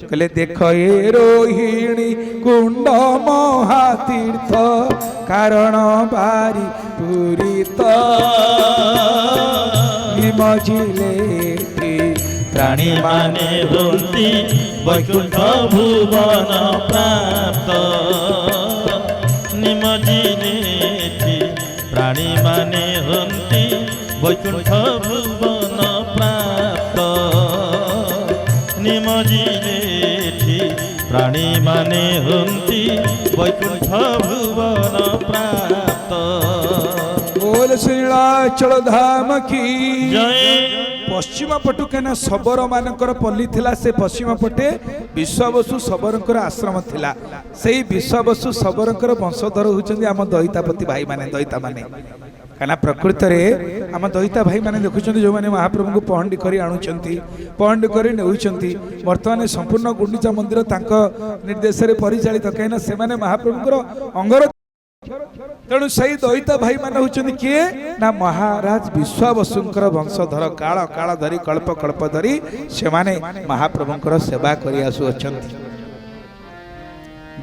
कहले देख ए रोहिणी कुंड महातीर्थ कारण बारी पूरित मझिले प्राणी माने होती वैकुंठ भुवन प्राप्त निमजिले प्राणी माने होती वैकुंठ भुवन प्राप्त निमजिले प्राणी माने होती वैकुंठ भुवन प्राप्त। बोल श्रीलाचल धाम की जय। पश्चिम पटु कहना शबर मानकर पल्ली थिला से पश्चिम पटे विश्वावसु शबरंकर आश्रम थिला से विश्वावसु शबरंकर वंशधर होचंदी आम दईतापति भाई माने दईता माने କାହିଁକିନା ପ୍ରକୃତରେ ଆମ ଦଇତା ଭାଇମାନେ ଦେଖୁଛନ୍ତି ଯେଉଁମାନେ ମହାପ୍ରଭୁଙ୍କୁ ପହଣ୍ଡି କରି ଆଣୁଛନ୍ତି ପହଣ୍ଡି କରି ନେଉଛନ୍ତି ବର୍ତ୍ତମାନ ସମ୍ପୂର୍ଣ୍ଣ ଗୁଣ୍ଡିଚା ମନ୍ଦିର ତାଙ୍କ ନିର୍ଦ୍ଦେଶରେ ପରିଚାଳିତ କାହିଁକିନା ସେମାନେ ମହାପ୍ରଭୁଙ୍କର ଅଙ୍ଗର ତେଣୁ ସେଇ ଦଇତା ଭାଇମାନେ ହେଉଛନ୍ତି କିଏ ନା ମହାରାଜ ବିଶ୍ୱାବସୁଙ୍କର ବଂଶଧର କାଳ କାଳ ଧରି କଳ୍ପ କଳ୍ପ ଧରି ସେମାନେ ମହାପ୍ରଭୁଙ୍କର ସେବା କରି ଆସୁଅଛନ୍ତି।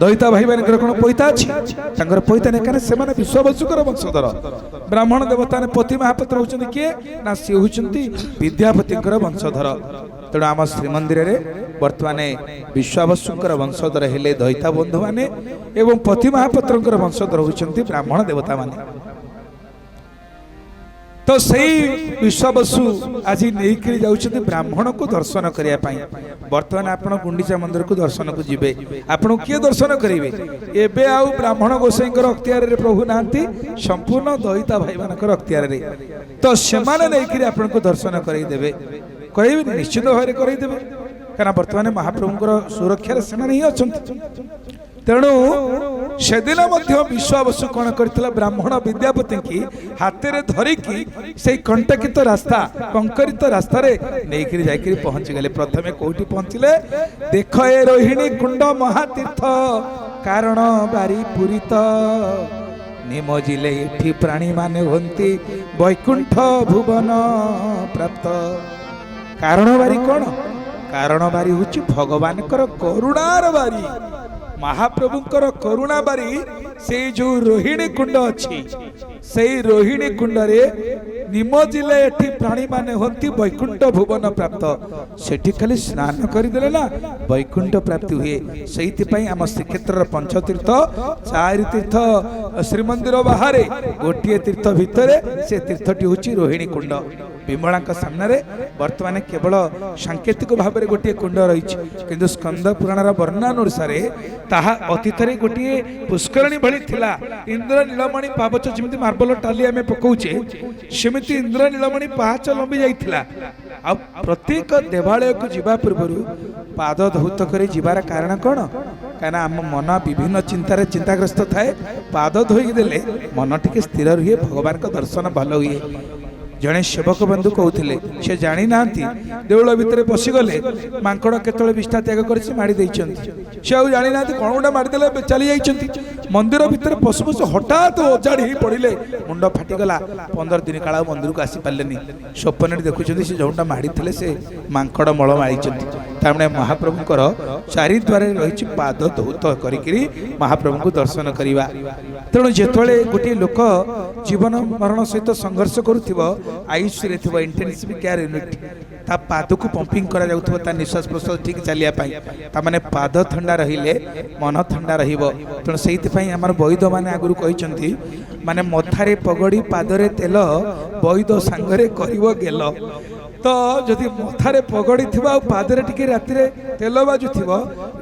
ଦଇତା ଭାଇମାନଙ୍କର କ'ଣ ପଇତା ଅଛି ତାଙ୍କର ପଇତା ନାହିଁ କାରଣ ସେମାନେ ବିଶ୍ୱାବସୁଙ୍କର ବଂଶଧର। ବ୍ରାହ୍ମଣ ଦେବତା ପତି ମହାପାତ୍ର ହେଉଛନ୍ତି କିଏ ନା ସିଏ ହେଉଛନ୍ତି ବିଦ୍ୟାପତିଙ୍କର ବଂଶଧର। ତେଣୁ ଆମ ଶ୍ରୀମନ୍ଦିରରେ ବର୍ତ୍ତମାନ ବିଶ୍ୱାବସୁଙ୍କର ବଂଶଧର ହେଲେ ଦଇତା ବନ୍ଧୁମାନେ ଏବଂ ପତି ମହାପାତ୍ରଙ୍କର ବଂଶଧର ହେଉଛନ୍ତି ବ୍ରାହ୍ମଣ ଦେବତାମାନେ। ତ ସେଇ ବିଶ୍ୱାବସୁ ଆଜି ନେଇକରି ଯାଉଛନ୍ତି ବ୍ରାହ୍ମଣକୁ ଦର୍ଶନ କରିବା ପାଇଁ। ବର୍ତ୍ତମାନ ଆପଣ ଗୁଣ୍ଡିଚା ମନ୍ଦିରକୁ ଦର୍ଶନକୁ ଯିବେ ଆପଣଙ୍କୁ କିଏ ଦର୍ଶନ କରିବେ? ଏବେ ଆଉ ବ୍ରାହ୍ମଣ ଗୋସାଇଙ୍କର ଅକ୍ତିଆରରେ ପ୍ରଭୁ ନାହାନ୍ତି ସମ୍ପୂର୍ଣ୍ଣ ଦଇତା ଭାଇମାନଙ୍କର ଅକ୍ତିଆରରେ। ତ ସେମାନେ ନେଇକରି ଆପଣଙ୍କୁ ଦର୍ଶନ କରାଇଦେବେ କହିବେନି ନିଶ୍ଚିତ ଭାବରେ କରାଇଦେବେ କାରଣ ବର୍ତ୍ତମାନ ମହାପ୍ରଭୁଙ୍କର ସୁରକ୍ଷାରେ ସେମାନେ ହିଁ ଅଛନ୍ତି। ତେଣୁ ସେଦିନ ମଧ୍ୟ ବିଶ୍ୱାବସୁ କ'ଣ କରିଥିଲା ବ୍ରାହ୍ମଣ ବିଦ୍ୟାପତିଙ୍କୁ ହାତରେ ଧରିକି ସେଇ କଣ୍ଟକିତ ରାସ୍ତା କଙ୍କରିତ ରାସ୍ତାରେ ନେଇକରି ଯାଇକରି ପହଞ୍ଚିଗଲେ। ପ୍ରଥମେ କୋଉଠି ପହଞ୍ଚିଲେ? ଦେଖ ଏ ରୋହିଣୀ କୁଣ୍ଡ ମହାତୀର୍ଥ କାରଣ ବାରି ପୁରିତ ନିମଜିଲେ ଏଠି ପ୍ରାଣୀ ମାନେ ହୁଅନ୍ତି ବୈକୁଣ୍ଠ ଭୁବନ ପ୍ରାପ୍ତ। କାରଣ ବାରି କ'ଣ? କାରଣ ବାରି ହେଉଛି ଭଗବାନଙ୍କର କରୁଣାର ବାରି ମହାପ୍ରଭୁଙ୍କର କରୁଣା ବାରି। ସେଇ ଯୋଉ ରୋହିଣୀ କୁଣ୍ଡ ଅଛି ସେଇ ରୋହିଣୀ କୁଣ୍ଡରେ ନିମଜିଲେ ଏଠି ପ୍ରାଣୀ ମାନେ ହୁଅନ୍ତି ବୈକୁଣ୍ଠ ଭୁବନ ପ୍ରାପ୍ତ। ସେଠି ଖାଲି ସ୍ନାନ କରିଦେଲେ ନା ବୈକୁଣ୍ଠ ପ୍ରାପ୍ତି ହୁଏ। ସେଇଥିପାଇଁ ଆମ ଶ୍ରୀକ୍ଷେତ୍ରର ପଞ୍ଚତୀର୍ଥ ଚାରି ତୀର୍ଥ ଶ୍ରୀମନ୍ଦିର ବାହାରେ ଗୋଟିଏ ତୀର୍ଥ ଭିତରେ ସେ ତୀର୍ଥଟି ହେଉଛି ରୋହିଣୀ କୁଣ୍ଡ। ବିମଳାଙ୍କ ସାମ୍ନାରେ ବର୍ତ୍ତମାନ କେବଳ ସାଙ୍କେତିକ ଭାବରେ ଗୋଟିଏ କୁଣ୍ଡ ରହିଛି କିନ୍ତୁ ସ୍କନ୍ଦ ପୁରାଣର ବର୍ଣ୍ଣନା ଅନୁସାରେ ତାହା ଅତୀତରେ ଗୋଟିଏ ପୁଷ୍କରଣୀ ଭଳି ଥିଲା। ଇନ୍ଦ୍ର ନୀଳମଣି ପାବଚ ଯେମିତି ମାର୍ବଲ ଟାଲି ଆମେ ପକାଉଛେ ସେମିତି ଇନ୍ଦ୍ର ନୀଳମଣି ପାହାଚ ଲମ୍ବି ଯାଇଥିଲା। ଆଉ ପ୍ରତ୍ୟେକ ଦେବାଳୟକୁ ଯିବା ପୂର୍ବରୁ ପାଦ ଧୌତ କରି ଯିବାର କାରଣ କ'ଣ? କାହିଁକିନା ଆମ ମନ ବିଭିନ୍ନ ଚିନ୍ତାରେ ଚିନ୍ତାଗ୍ରସ୍ତ ଥାଏ। ପାଦ ଧୋଇକି ଦେଲେ ମନ ଟିକେ ସ୍ଥିର ରୁହେ ଭଗବାନଙ୍କ ଦର୍ଶନ ଭଲ ହୁଏ। ଜଣେ ସେବକ ବନ୍ଧୁ କହୁଥିଲେ ସେ ଜାଣି ନାହାନ୍ତି ଦେଉଳ ଭିତରେ ପଶିଗଲେ ମାଙ୍କଡ଼ କେତେବେଳେ ବିଷ୍ଠା ତ୍ୟାଗ କରିଛି ମାଡ଼ି ଦେଇଛନ୍ତି। ସେ ଆଉ ଜାଣି ନାହାନ୍ତି କ'ଣ ଗୋଟେ ମାରିଦେଲେ ଚାଲି ଯାଇଛନ୍ତି। ମନ୍ଦିର ଭିତରେ ପଶୁ ପଶୁ ହଠାତ୍ ଓଜାଡ଼ି ହେଇ ପଡ଼ିଲେ ମୁଣ୍ଡ ଫାଟିଗଲା। 15 ଦିନ କାଳ ଆଉ ମନ୍ଦିରକୁ ଆସିପାରିଲେନି। ସ୍ୱପ୍ନରେ ଦେଖୁଛନ୍ତି ସେ ଯେଉଁଟା ମାଡ଼ିଥିଲେ ସେ ମାଙ୍କଡ଼ ମଳ ମାରିଛନ୍ତି। ତାମାନେ ମହାପ୍ରଭୁଙ୍କର ଚାରିଦ୍ୱାରରେ ରହିଛି ପାଦ ଧୌତ କରିକିରି ମହାପ୍ରଭୁଙ୍କୁ ଦର୍ଶନ କରିବା। ତେଣୁ ଯେତେବେଳେ ଗୋଟିଏ ଲୋକ ଜୀବନ ମରଣ ସହିତ ସଂଘର୍ଷ କରୁଥିବ ଆୟୁଷରେ ଥିବ ଇଣ୍ଟେନ୍ସିଭ୍ କେୟାର ୟୁନିଟ୍ ତା ପାଦକୁ ପମ୍ପିଂ କରାଯାଉଥିବ ତା ନିଶ୍ୱାସ ପ୍ରଶ୍ୱାସ ଠିକ୍ ଚାଲିବା ପାଇଁ। ତାମାନେ ପାଦ ଥଣ୍ଡା ରହିଲେ ମନ ଥଣ୍ଡା ରହିବ। ତେଣୁ ସେଇଥିପାଇଁ ଆମର ବୈଦମାନେ ଆଗରୁ କହିଛନ୍ତି ମାନେ ମଥାରେ ପଗଡ଼ି ପାଦରେ ତେଲ ବୈଦ ସାଙ୍ଗରେ କରିବ ଗେଲ। ତ ଯଦି ମଥାରେ ପଗଡ଼ି ଥିବ ଆଉ ପାଦରେ ଟିକେ ରାତିରେ ତେଲ ବାଜୁଥିବ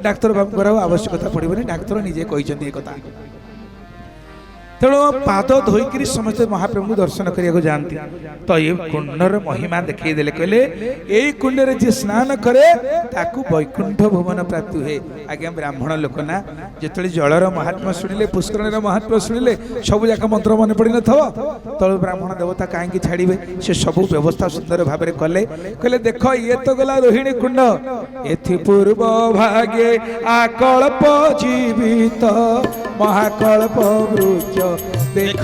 ଡାକ୍ତର ବାବୁଙ୍କର ଆଉ ଆବଶ୍ୟକତା ପଡ଼ିବନି। ଡାକ୍ତର ନିଜେ କହିଛନ୍ତି ଏ କଥା। ତେଣୁ ପାଦ ଧୋଇକିରି ସମସ୍ତେ ମହାପ୍ରଭୁଙ୍କୁ ଦର୍ଶନ କରିବାକୁ ଯାଆନ୍ତି। ତ ଏ କୁଣ୍ଡର ମହିମା ଦେଖେଇ ଦେଲେ କହିଲେ ଏଇ କୁଣ୍ଡରେ ଯିଏ ସ୍ନାନ କରେ ତାକୁ ବୈକୁଣ୍ଠ ଭୁବନ ପ୍ରାପ୍ତି ହୁଏ। ଆଜ୍ଞା ବ୍ରାହ୍ମଣ ଲୋକ ନା ଯେତେବେଳେ ଜଳର ମହାତ୍ମ୍ୟ ଶୁଣିଲେ ପୁଷ୍କରଣୀର ମହାତ୍ମ୍ୟ ଶୁଣିଲେ ସବୁ ଯାକ ମନ୍ତ୍ର ମନେ ପଡ଼ିନଥିବ। ତଳୁ ବ୍ରାହ୍ମଣ ଦେବତା କାହିଁକି ଛାଡ଼ିବେ? ସେ ସବୁ ବ୍ୟବସ୍ଥା ସୁନ୍ଦର ଭାବରେ କଲେ। କହିଲେ ଦେଖ ଇଏ ତ ଗଲା ରୋହିଣୀ କୁଣ୍ଡ ଏଥି ପୂର୍ବ ଭାଗେ ଆକଳ୍ପ ଜୀବିତ ମହାକଳ୍ପ ବୃକ୍ଷ ଦେଖ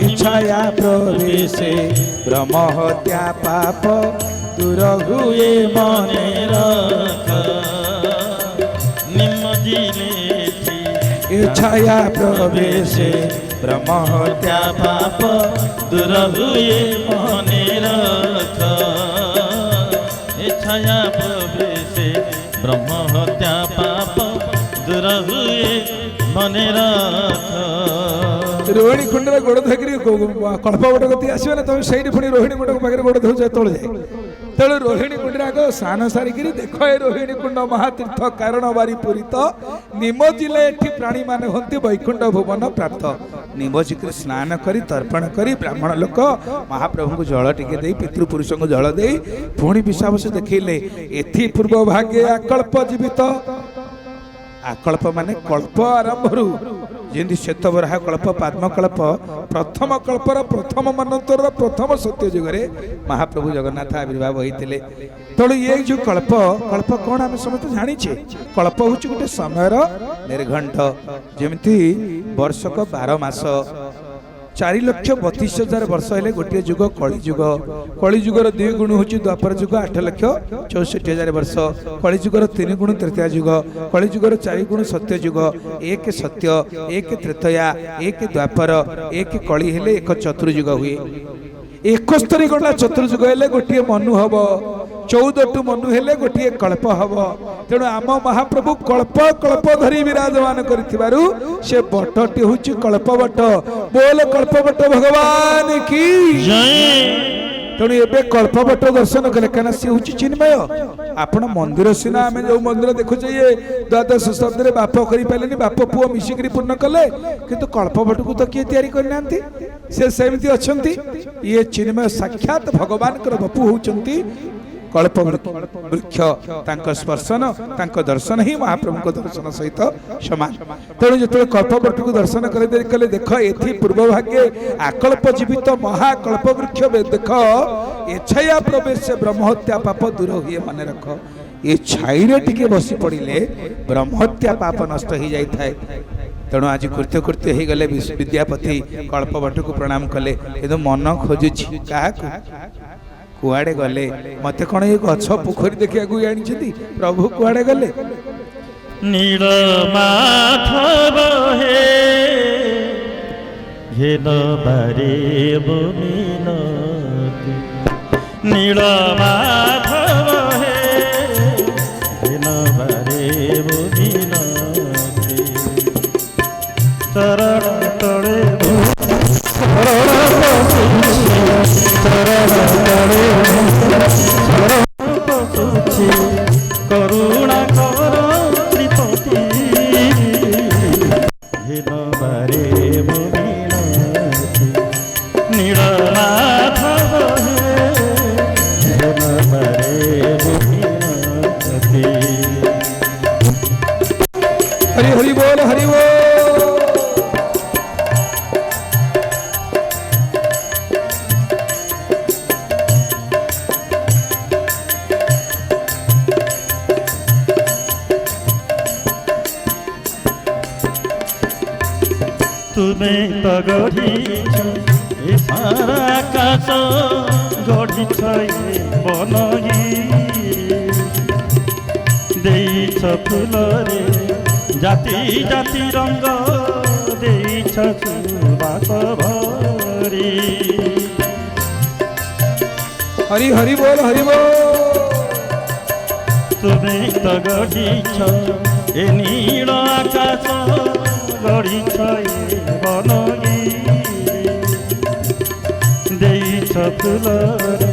ଇଚ୍ଛାୟା ପ୍ରବେଶେ ବ୍ରହ୍ମ ହତ୍ୟା ପାପ ଦୂର ହୁଏ ମନେ ରଖ ନିମଜିଲେ ଇଚ୍ଛାୟା ପ୍ରବେଶେ ବ୍ରହ୍ମ ହତ୍ୟା ପାପ ଦୂର ହୁଏ ମନେ ରଖ ଇଚ୍ଛାୟା ପ୍ରବେଶେ ବ୍ରହ୍ମ ହତ୍ୟା ପାପ ଦୂର ହୁଏ ମନେ ରଖ। ରୋହିଣୀ କୁଣ୍ଡରେ ଗୋଡ଼ ଧୋଇକିରି କଳ୍ପ ଗୋଟେ ଗତି ଆସିବ ନା ତମେ ସେଇଠି ପୁଣି ରୋହିଣୀ କୁଣ୍ଡ ପାଖରେ ଗୋଡ଼ ଧୋଉଛ ତଳେ ଯାଏ। ତେଣୁ ରୋହିଣୀ କୁଣ୍ଡରେ ଆଗ ସ୍ନାନ ସାରିକିରି ଦେଖ ଏ ରୋହିଣୀ କୁଣ୍ଡ ମହାତୀର୍ଥ କାରଣ ବାରି ପୁରିତ ନିମଜିଲେ ଏଠି ପ୍ରାଣୀ ମାନେ ହୁଅନ୍ତି ବୈକୁଣ୍ଠ ଭୁବନ ପ୍ରାପ୍ତ। ନିମଜିକିରି ସ୍ନାନ କରି ତର୍ପଣ କରି ବ୍ରାହ୍ମଣ ଲୋକ ମହାପ୍ରଭୁଙ୍କୁ ଜଳ ଟିକେ ଦେଇ ପିତୃପୁରୁଷଙ୍କୁ ଜଳ ଦେଇ ପୁଣି ବିଶ୍ୱାବସୁ ଦେଖେଇଲେ ଏଥି ପୂର୍ବ ଭାଗେ ଆକଳ୍ପ ଜୀବିତ। ଆକଳ୍ପ ମାନେ କଳ୍ପ ଆରମ୍ଭରୁ जेमती श्वेतबराह कल्प पद्मकल्प प्रथम कल्पर प्रथम मनंतर प्रथम सत्य जुगरे महाप्रभु जगन्नाथ आविर्भाव होते। तेणु ये जो कल्प कल्प कौन आम समस्त जाचे कल्प हूँ गोटे समय निर्घंट जमी वर्षक 12 मास 4,32,000 वर्ष हेले गोटे जुग कलिजुग कलिजुगर 2 गुण हूँ द्वापर जुग 8,64,000 वर्ष कलिजुगर 3 गुण तृतीय जुग कलिजुगर 4 गुण सत्य जुग एक सत्य एक त्रेतया एक द्वापर एक कली हेले एक चतुर्जुग हुए 71 गणा चतुर्जुग हेले गोटे मनु हम 14 मनु हेले गोटे कल्प हम। तेणु आम महाप्रभु कल्प कल्प धरी विराजमान करिथिबारु से बटटी हूँ कल्प बट बोल कल्प बट भगवान की जय। तेणु एबे कल्पवट दर्शन कले कहना सी हूँ चिन्मय आपण मंदिर सिना आम जो मंदिर देखुचे ये द्वादश शताब्दी बाप कर पारे बाप पुओ मिशिकी पूर्ण कले किंतु कल्पवट को तो किए तैयारी करना से सेमती अच्छा ये चिन्मय साक्षात भगवान बपु होती कल्प वृक्ष स्पर्शन दर्शन ही महाप्रभु को दर्शन सहित समान। तेणु जो कल्पवट को दर्शन कले देख ये पूर्व भाग्ये आकल्प जीवित महाकल्प वृक्ष देख एछया प्रवेश से ब्रह्महत्या पाप दूर हुए मन रख ये छाई टिके बसी पड़े ब्रह्महत्या पाप नष्ट हो जाए था। तेणु आज कृत्य कृत्य हो गले विद्यापति कल्पवट को प्रणाम कले कि मन खोजुची क्या कुआड़े गले मत कौन ये गछ पोखरी देखा आनी प्रभु कुआड़े गले नील माधव हे घेन बारे मिनती नील माधव हे घेन बारे मिनती चरण तले करुणा कर त्रिपति हेन बारे मिनती नीलमाधव हेन बारे मिनती। हरि हरि बोल हरि बोल। तुम्हें तो गढ़ीछ ए सारा आकाश गढ़ीछ बनगी देइछ फुलरे जाति जाति रंग देइछ सुबास भरी। हरि हरि बोल हरि बोल। तुम्हें तो गढ़ीछ ए नील आकाश गढ़ीछ बनगी देइछ फुलरे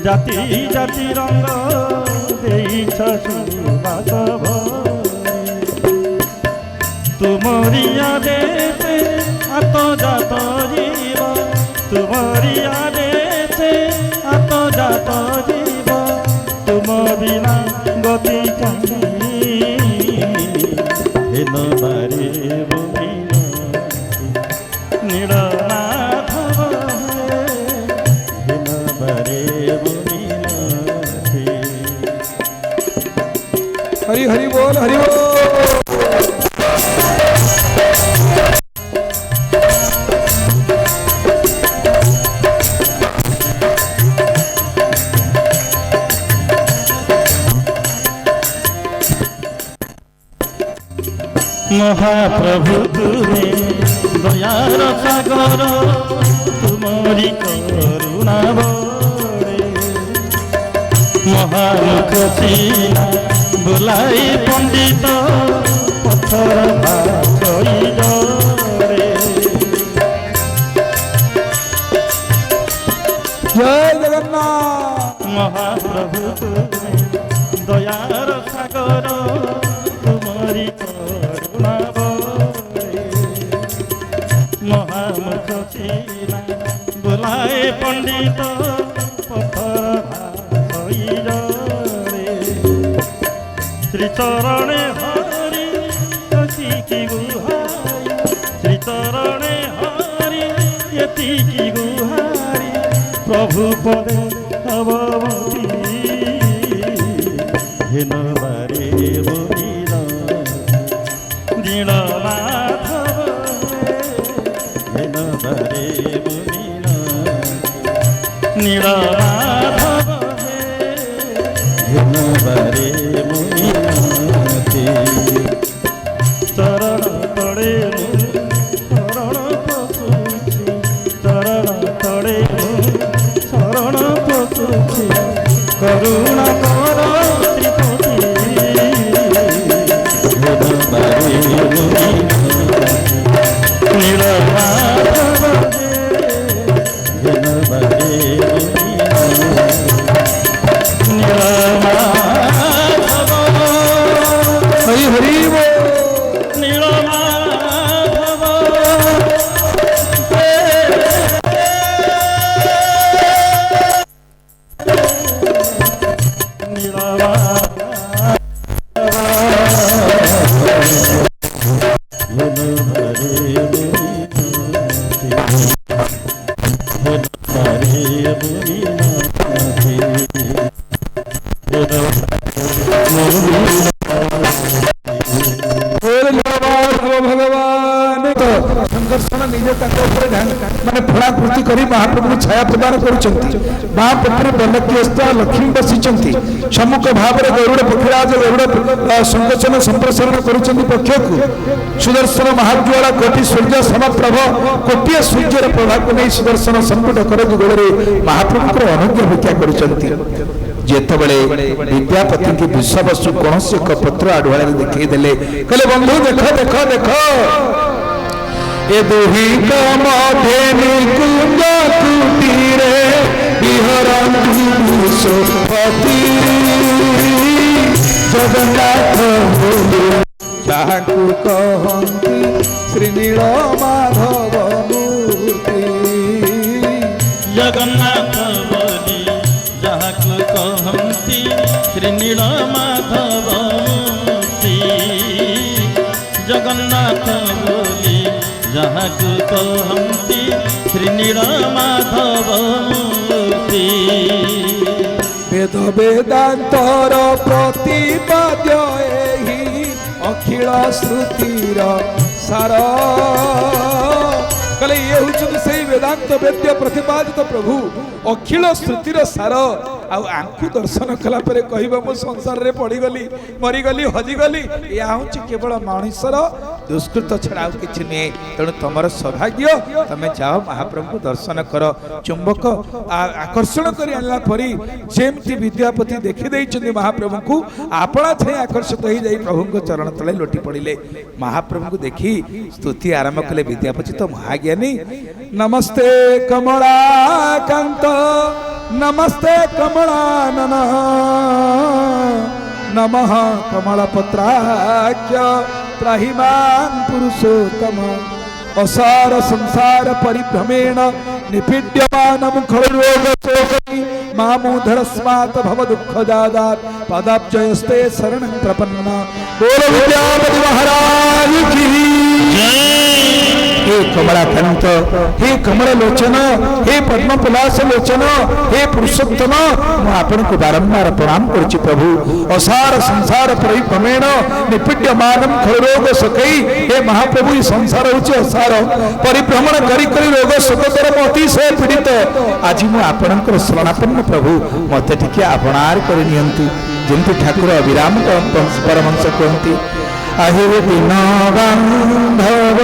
जाति जाति रंग देइछ सुबास भरी। तुमरी आदेशे आत्मजात जीव तुमरी आदेशे आत्मजात जीव तुम बिना गति कहीं हेन बारे नीलमाधव हेन बारे मिनती। हरि हरि बोल हरि बोल। महाप्रभु तुम्हें दयार सागर तुमरी करुणा बड़े महामुख सीना बुलाई पंडित पत्थर भाई डरे। जय जगन्नाथ। महाप्रभु तुम्हें दयार सागर तुमरी करुणा बड़े महामुख सीना बुलाए पंडित पत्थर भाई डरे। श्री चरणे हरि की गुहाई ଶ୍ରୀଚରଣେ ହରି ଏତିକି ଗୁହାରି ପ୍ରଭୁ ପଦେ ଅବମତି ହେନ ବାରେ ବୁଲିର ନୀଳମାଧବ ହେନ ବାରେ ବୁଲିର ନୀଳମାଧବ ହେନ ବାରେ ବୁଲିର ଚରଣ ତଳେ ଶରଣ ପଶୁଛି ଚରଣ ତଳେ ଶରଣ ପଶୁଛି କରୁଣା କର ତ୍ରିପତି ନୀଳମାଧବ ନୀଳମାଧବ ହରି ହରି ନୀଳମାଧବ भगवान संकर्षण निजे माने फलाकृति करी महाप्रभु छाया प्रदान करुचंती महाप्रभु बलक्यस्थ लक्ष्मी बसिचंती सम्मुख भाव में गरुड़ पक्षीराज गरुड़ संकर्षण संप्रसारण करुचंती पक्षको सुदर्शन महाज्वाला कोटि सूर्य समप्रभ कोटि सूर्यर प्रभा को नहीं सुदर्शन संकट कर जुगल महाप्रभु अनुज्ञा भिक्षा करुचंती जेतबले विद्यापति की विश्ववस्तु कौन से एक पत्र आढ़ुआ देखईदे कहले बंधु देख देख देख ए दुही मध्य निकुंज कुटीरे विहरंती विश्वपति जगन्नाथ जाहाकु कहंती श्री नीलमाधव मूर्ति जगन्नाथ बोली जाहाकु कहंती श्री नीलमाधव मूर्ति जगन्नाथ बोली जाहाकु कहंती श्री नीलमाधव मूर्ति वेद वेदांतर प्रतिपाद्य एहि अखिल श्रुतिर सार कहले ये होचुन से वेदांत वेद्य प्रतिपादित प्रभु अखिल श्रुतिर सार आंखु दर्शन कला परे कहबा मो संसार रे पड़ी गली मरी गली हजी गली या होची केवल मनुष्यर दुष्कृत छड़ा किछि नै तेणु तमर सौभाग्य तमे जाओ महाप्रभु को दर्शन कर चुंबक आकर्षण करी आनला परी जेमती विद्यापति देखि दैछन्ती महाप्रभु को आपणा छे आकर्षित होई जाई प्रभु को चरण तले लोटी पड़िले महाप्रभु को देखि स्तुति आरंभ कले विद्यापति तो महाज्ञानी नमस्ते कमलाकांत नमस्ते कमलानन नमः कमलपत्राख्य त्राहिमान् पुरुषोत्तम असार संसार परिभ्रमेण निपीड्यमानं खलुरोगशोकि मामूधरस्मात् भव दुःखदादात् पदाब्जयस्ते शरणं प्रपन्न बोल विद्यापति महाराज की हे कमलाकांत हे कमल लोचन हे पद्म पलाश लोचन हे पुरुषोत्तम मैं आपन को बारंबार प्रणाम करुछि प्रभु असार संसार परिभ्रमेण निपीड्यमानं खलुरोग शोकै हे महाप्रभु ये संसार होछि असार परिभ्रमण करी करी रोग शोकतर अतिशय पीड़ित आज मैं आपनकर शरणापन्न प्रभु मते टिके आपणार करि नियंती जेंति ठाकुर अविराम परमहंस कहती आहे दिन बांधव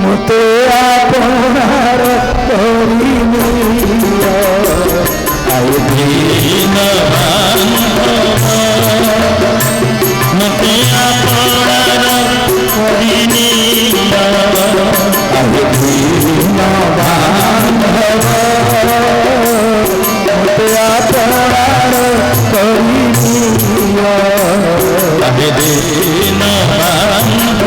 मते आपणार करि निया आहे दिन बांधव मते आपणार करि निया आहे दिन बांधव मते आपणार करि निया आहे दिन बांधव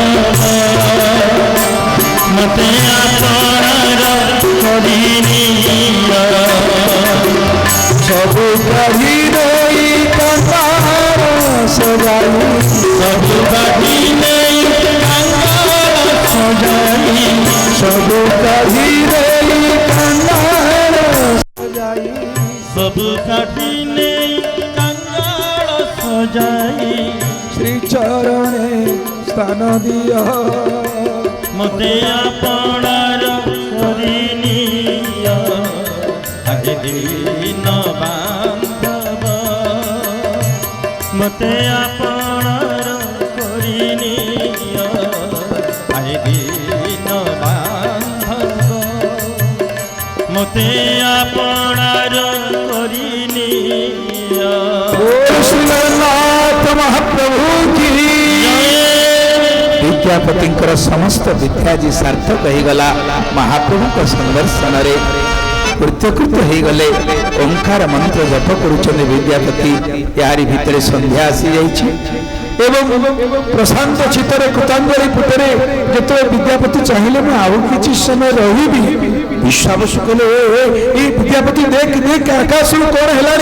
मते आपणार करि निया सब कहि रही कंगाल सजाई सब कहि नहीं कंगाल ସବୁ କାଢ଼ି ଦେଇ କାଙ୍ଗାଳ ସଜାଇ ସବୁ କାଠି ନେଇ କାଙ୍ଗାଳ ସଜାଇ ଶ୍ରୀ ଚରଣେ ସ୍ଥାନ ଦିଅ ମତେ ଆପଣାର କରିନିଅ ଆଜି ଦିନ ବାନ୍ଧବ ମତେ ଆପଣାର କରିନିଅ ଆଜି ଦିନ ବାନ୍ଧବ ମତେ ଆପଣାର କରିନିଅ श्रीनाथ महाप्रभु की विद्यापतिंकर समस्त विद्याजी सार्थक होगला महाप्रभु संदर्शन कृत्यकृत्य होगले ओंकार मंत्र जप करुचंद विद्यापति यारी भितर संध्या आसी जाइछि एवं प्रशांत चित्तर कृतांजलि पुटरे जो विद्यापति चाहिए मैं आउ किसी समय रही विश्वास कले विद्यापति देख देख आकाश कौन है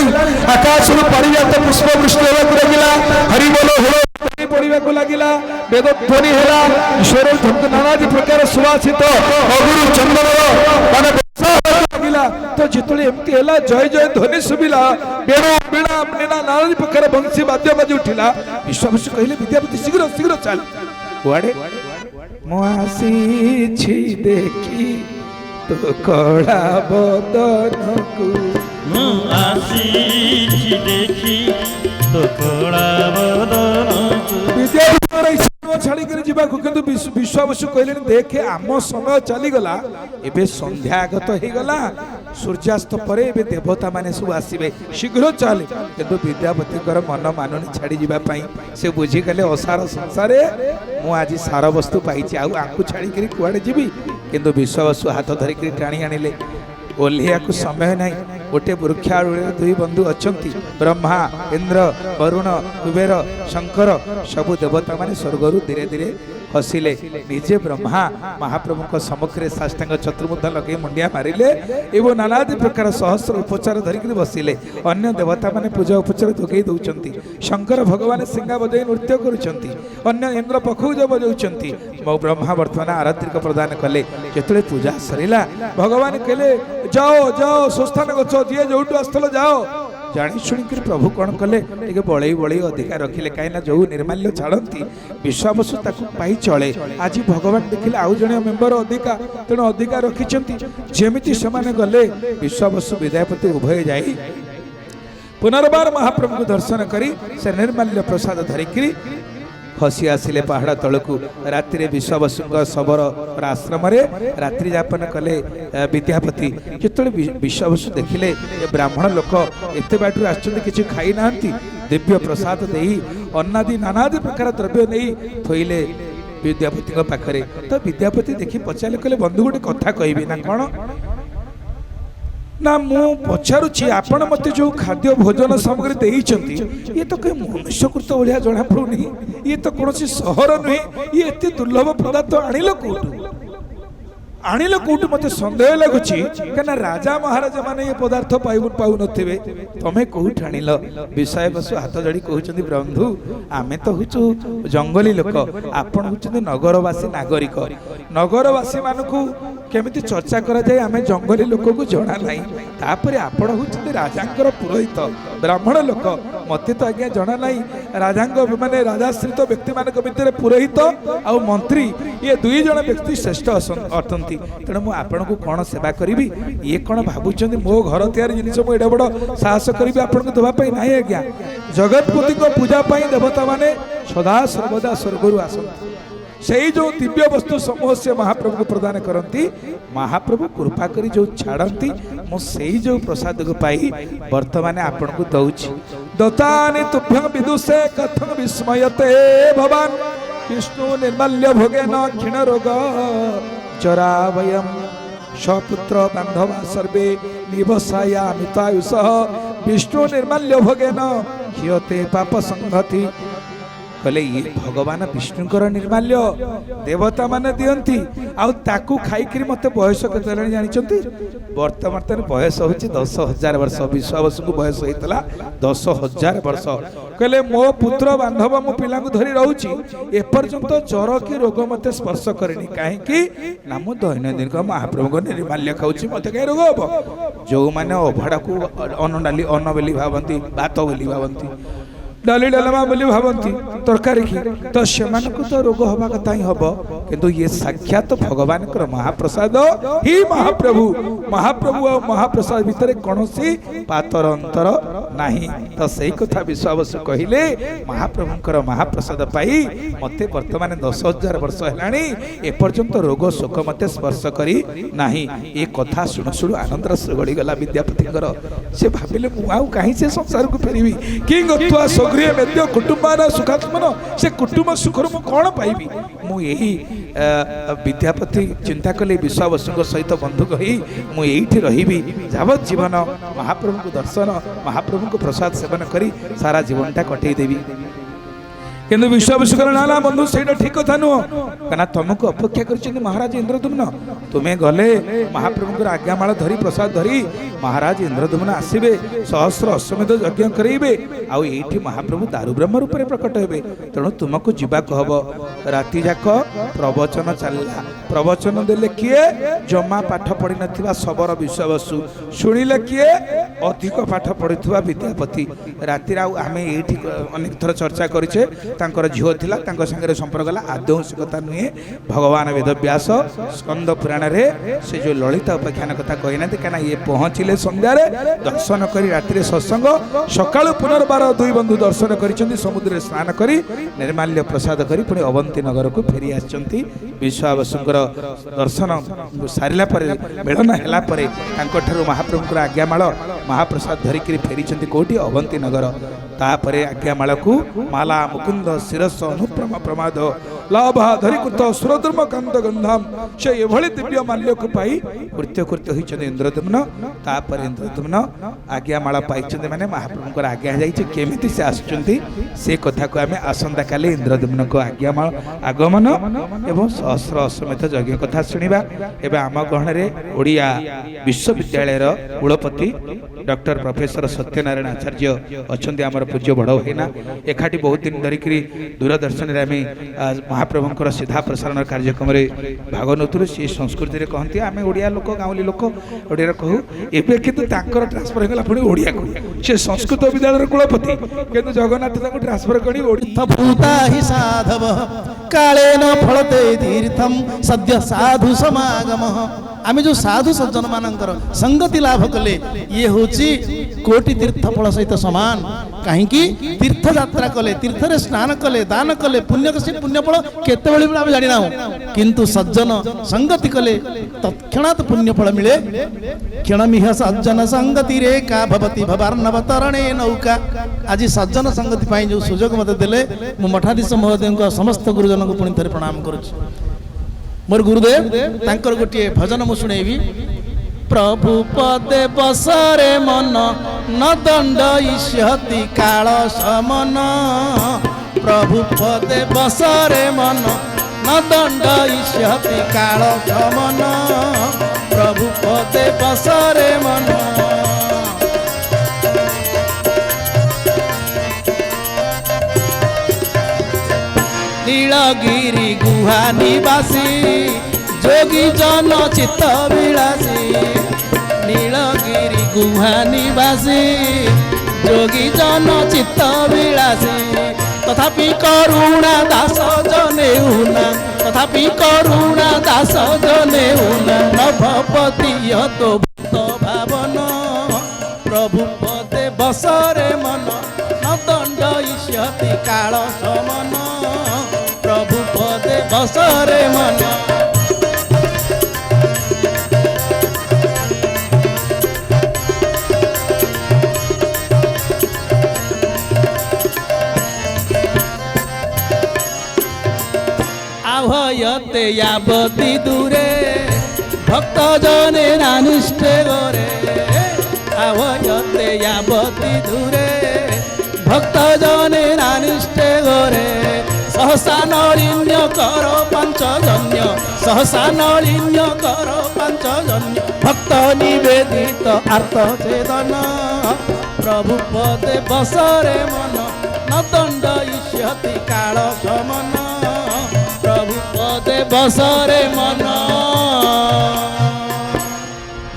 आकाश पारिजात पुष्प वृष्टि लगिला हरि बोलो पड़ा लगिला वेद ध्वनि है ईश्वर नानादी प्रकार सुवासित अगुरु चंदन लगिला तो जितने एमती है जय जय ध्वनि शुभिला बेणु बीणा मीणा नाना प्रकार बंशी वाद्य बाजी उठिला विश्वास कहले विद्यापति शीघ्र शीघ्र चल कुआडे मो आसी छी देखी तो कड़ा बदन को मो आसी छी देखी तो कड़ा बदन को विद्यापति छाड़ी कर जीवा किंतु विश्वावसु कहले देखे आम समय चली गला एबे संध्या आगत हो गला सूर्यास्त परे एबे देवता माने सब आसीबे शीघ्र चल किंतु विद्यापति कर मन मानुनी छाड़ी जीवा पई से बुझी गले असार संसारे मु आज सार वस्तु पाइछि आ आंकु छाड़ी कर कुआडे जीवी किंतु विश्वावसु हाथ धरि कर टाणी आनिले ओल्हिया को समय नहीं गोटे वृक्षाड़ू दुई बंधु अछंती ब्रह्मा इंद्र वरुण कुबेर शंकर सबु देवता माने स्वर्गरु धीरे धीरे हसिले निजे ब्रह्मा महाप्रभु सम्मुखें साष्टांग चतुर्मुख लगे मुंडिया मारिले एवं नानादी प्रकार सहस्र उपचार धरिक बसिले अन्य देवता माने पूजा उपचार जोगई दौरान शंकर भगवान सिंगा बजाई नृत्य करुँच अन्य इंद्र पखुज बजाऊँच मो ब्रह्मा बर्तमान आराधना प्रदान कले जो पूजा सरिला भगवान कहले जाओ जाओ स्वस्थान गच जी जो आसल जाओ जानी शुणिक प्रभु कौन कले टे बड़े बड़े अधिकार रखिले कहीं जो निर्माल्य छाड़ती विश्वावसु पाई चले आज भगवान देखिले आउ जड़े मेम्बर अधिकार तेणु अधिकार रखिंट जमी से गले विश्वावसु विद्यापति उभय जाई पुनर्बार महाप्रभु को दर्शन करी से निर्माल्य प्रसाद धरिकी हसी आसिले पहाड़ तलकू राति विश्वावसु शबर आश्रम रात्रि यापन कले विद्यापति जो विश्वावसु देखिले ब्राह्मण लोक एत बाटू आसि खाई ना दिव्य प्रसाद दे अन्नादि नानादि प्रकार द्रव्य नहीं थोइले विद्यापति पाखरे तो विद्यापति देखी पचारे कहले बंधु गोटे कथा कहबी ना कौन ना मु पचारुची आपण मते जो खाद्य भोजन सामग्री देइचंती ये तो कहीं मनुष्यकृत भलिया जना पड़ुनी ये तो कौन सहर नुहे ये एते दुर्लभ पदार्थ आणिल कौटू मत सन्देह लगुच क्या राजा महाराजा माने ये पदार्थ पाऊ नथिबे तमे कौट आणिल विषय बसु हाथ जोड़ी कहउचंदी बंधु आमे तो हुचु जंगली लोक आपण हुचंदी नगरवासी नागरिक नगरवासी मानकु केमिति चर्चा करा जाय आमे जंगली लोक को जणा नाही तापरे आपण हुचंदी राजांकर पुरोहित ब्राह्मण लोक मते तो आज्ञा जणा नाही राजांग माने राजाश्रित व्यक्ति मानक भितर पुरोहित आ मंत्री ये दुई जण व्यक्ति श्रेष्ठ अटंती तेणु मुझे आपण को कौन सेवा करी ये कौन भावुं मो घर तैयारी जिनिस मुझे एडे बड़ साहस करी आपको देवाई ना आज्ञा जगतपति पूजा देवता माने सदा सर्वदा स्वर्गरु आसती से जो दिव्य वस्तु समूह से महाप्रभु को प्रदान करती महाप्रभु कृपा करी जो छाड़ती मुझे जो प्रसाद को पाई वर्तमान आपण को दौची दत्तानि तुभ्यं विदुषे कथं विस्मयते भवान विष्णु निर्मल्य भोगेन क्षीण रोग चरा वयम स्वपुत्र बांधवा सर्वे निवसायामितायुषः विष्णु निर्मल्य भोगेन ह्यते पाप संगति कहले ये भगवान विष्णुकर निर्माल्य देवता माने दियंती आउ ताकू खाइकरी मते बयस केते जानिचंती वर्तमान बयस होची 10,000 वर्ष विश्वावसु को बयस होइतला 10,000 वर्ष कहले मो पुत्र बांधव मो पिला को धरी रहउची ए पर्यंत जर की रोग मते स्पर्श करनी काहे की ना मो दैनंदिन को महाप्रभु को निर्माल्य खाउची मते के रोग हो जो माने अभडा को अन्न डाली अन्न बेली भावंती भात बेली भावंती डाली डालमा बोली भावंती तरकारी की तो सेमानक तो रोग हवा कथा ही हब किंतु ये साक्षात भगवान महाप्रसाद ही महाप्रभु महाप्रभु और महाप्रसाद भितर कौनसी पातर अंतर नहीं तो सही कथा विश्वावसु कहले महाप्रभुंकर महाप्रसाद पाई मते वर्तमान 10,000 वर्ष हेलानी ए पर्यंत रोग शोक मते स्पर्श करी नाही ए कथा सुनु सुनु आनंद रस गड़ी गला विद्यापतिकर से भाबिले मु आउ काहे से संसार को फेरिबी कि गत्वा गृह मेद्य कुटुंबान सुखात्मन से कुटुंब सुखर मु कौन पाइबी मु यही विद्यापति चिंता कले विश्वावसु सहित बंधु कही मु यही रही जावत जीवन महाप्रभु को दर्शन महाप्रभु को प्रसाद सेवन करी सारा जीवनटा कटई देवी किंतु विश्वावसु ना बंधु से ठीक कथा नुह कहना तुमको अपेक्षा कर महाराज इंद्रदुम्न तुम्हें गले महाप्रभु आज्ञामाल धरी प्रसाद धरी महाराज इंद्रदुम्न आसबे सहस्र अश्वमेध यज्ञ करेबे आउ एठी महाप्रभु दारु ब्रह्म रूप में प्रकट हेबे तेणु तुमको जीवाक हब राति जाक प्रवचन चलला प्रवचन देले किए जमा पाठ पढ़ी नथिबा सबर विश्वावसु शुणिले किए अधिक पाठ पढ़िथुवा विद्यापति राति आमे एठी अनेक थर चर्चा करिछे तांकर झियो थिला तांकर संगे संपर्क गला आदौ से कथा नुहे भगवान वेदव्यास स्कंद पुराण रे से जो ललिता उपाख्यान कथा कहिना कहना ये पहुँचिले संध्या दर्शन करी रात्रि सत्संग सकाळु पुनर्बार दुई बंधु दर्शन करिसेंती समुद्र स्नान करी निर्माल्य प्रसाद करी पुणी अवंती नगर को फेरी आछंती विश्वावसुंकर दर्शन सारिला परे मेलन हैला परे तांको महाप्रभुंकर आज्ञामाल महाप्रसाद धरिकी फेरी कोटी अवंती नगर तापरे आज्ञामाल को माला मुकुंद शिरस अनुप्रम प्रमाद लाभा धरिकृत सुरधर्म कांत गंधाम से एभली दिव्य माल्य को पाई कृत्य कृत्य होइछन इंद्रदुम्न तापर इंद्रदुम्न आज्ञामाल पाइछन माने महाप्रभुंकर आज्ञा जाइछ केमिति से आछुंती से कथा को आमे आसंता काले इंद्रदुम्न को आज्ञामाल आगमन एवं सहस्र अश्वमेध यज्ञ कथा सुनिबा एबे आम गहन रे ओडिया विश्वविद्यालय रो कुलपति डॉक्टर प्रोफेसर सत्यनारायण आचार्य अछंती हमर पूज्य बड़ होइना एखाटी बहुत दिन धरिकी दूरदर्शन रे आमे महाप्रभुंकर सीधा प्रसारण कार्यक्रम रे भाग नथुरु से संस्कृति रे कहंती आमे ओडिया लोक गाँवली लोक ओडिया कहू एबे किंतु तांकर ट्रांसफर हेगला पुणी ओडिया को से संस्कृत विद्यालय रे कुलपति किंतु जगन्नाथ तांको ट्रांसफर करी ओडिया भूता हि साधव कालेन फलते तीर्थम सद्य साधु समागमः आमे जो साधु सज्जन मानकर संगति लाभ कले ये होची कोटि तीर्थ फल सहित समान कहीं तीर्थ यात्रा कले तीर्थ रे स्नान कले दान कले पुण्य से पुण्य फल केते बेले आमे जानि ना किंतु सज्जन संगति कले तत्क्षणात पुण्य फल मिले क्षणमिह सज्जन संगति रे का भवति भवार्णव तरणे नौका आज सज्जन संगति पाई जो सुजोग मते देले मु मठाधीश महोदय को समस्त गुरुजन को पुणी थरे प्रणाम करूछि मोर गुरुदेव तांकर गोटे भजन मु शुणेबी प्रभु पदे बसरे मन न दंड इष्यति काल समन प्रभु पदे बसरे मन न दंड इष्यति काल समन प्रभु पदे बसरे मन नीलगिरी गुहा निवासी जोगी जन चित्त विलासी नीलगिरी गुहा निवासी जोगी जन चित्त विलासी तथापि करुणा दास जनेउना तथापि करुणा दास जनेउना नभपति तो भक्त भावन प्रभु पदे बसरे मन न दंड इष्यति काल समन प्रभु पदे बसरे मन आहयते यावती दूरे भक्त जने नानिष्ठे गरे आहयते यावती दूरे भक्त जने नानिष्ठे गरे कर पांचजन्य सहसा नलिन्य कर पांचजन्य भक्त निवेदित आर्त चेदन प्रभु पदे बसरे मन न दंड इष्यति काल समन प्रभु पदे बसरे मन।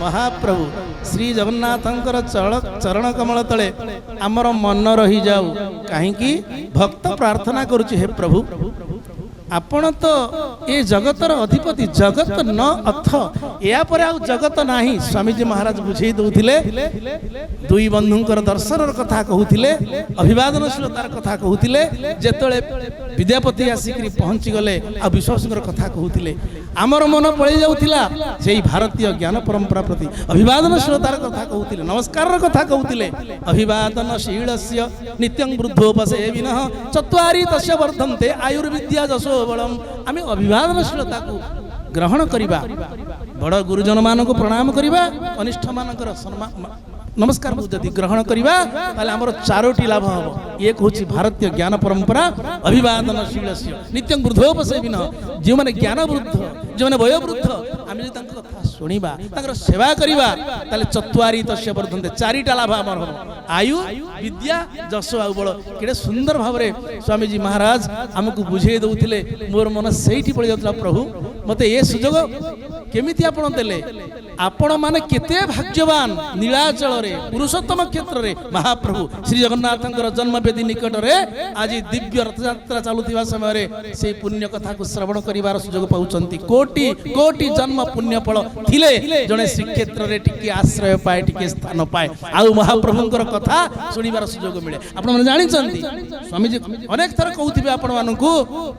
महाप्रभु श्री जगन्नाथंकर चरण कमल तले आमर मन रही जाऊ कहीं भक्त प्रार्थना करुचे हे प्रभु आपण तो ये जगतर अधिपति जगत न अथ या पर आ जगत नाही। स्वामीजी महाराज बुझे दउथिले दुई बंधुंकर दर्शन कथा कहूथिले अभिवादनशीलतार कथा कहूथिले जेतळे विद्यापति आसिकरी पहुंची गले आ विश्वासकर कथा कहूथिले आमर मन पळि जाउथिला सेई भारतीय ज्ञान परंपरा प्रति अभिवादनशीलतार कथा कहूथिले नमस्कार कथा कहूथिले अभिवादनशीलस्य नित्यं वृद्धोपसेविनः चत्वारि तस्य वर्धन्ते आयुर्विद्या जसो बलम आमे अभिवादनशीलता को ग्रहण करिबा बड़ गुरुजन मानको प्रणाम करिबा अनिष्ठ मानकर नमस्कार जदि ग्रहण करिबा ताले हमर चारोटी लाभ हबो। एक होछि भारतीय ज्ञान परंपरा अभिवादनशीलस्य नित्यं वृद्धोपसेविनः जे माने ज्ञान वृद्ध जे माने वय वृद्ध आमे जे तांको कथा सुनिबा तांकर सेवा करिबा ताले चत्वारि तस्य वर्धन्ते चारिटा लाभ हमर हबो आयु विद्या जस आ बल केडे सुंदर भावरे स्वामीजी महाराज हमकु बुझे दउथिले मोर मन सेठी पळि जातला प्रभु मते ए सुजोग केमिति आपण देले आपण माने केते भाग्यवान नीलाचल रे पुरुषोत्तम क्षेत्र रे महाप्रभु श्री जगन्नाथंकर जन्मवेदी निकट रे आज दिव्य रथ यात्रा चालुथिबा समय रे से पुण्य कथा को श्रवण करिवार सुजोग पाउचंती कोटि कोटि जन्म पुण्य फल थिले जने श्री क्षेत्र रे टिके आश्रय पाए टिके स्थान पाए आउ महाप्रभुंकर कथा सुनिबार सुजोग मिले। आपण माने जानि चंती स्वामीजी अनेक थर कहउथिबे आपण मानकु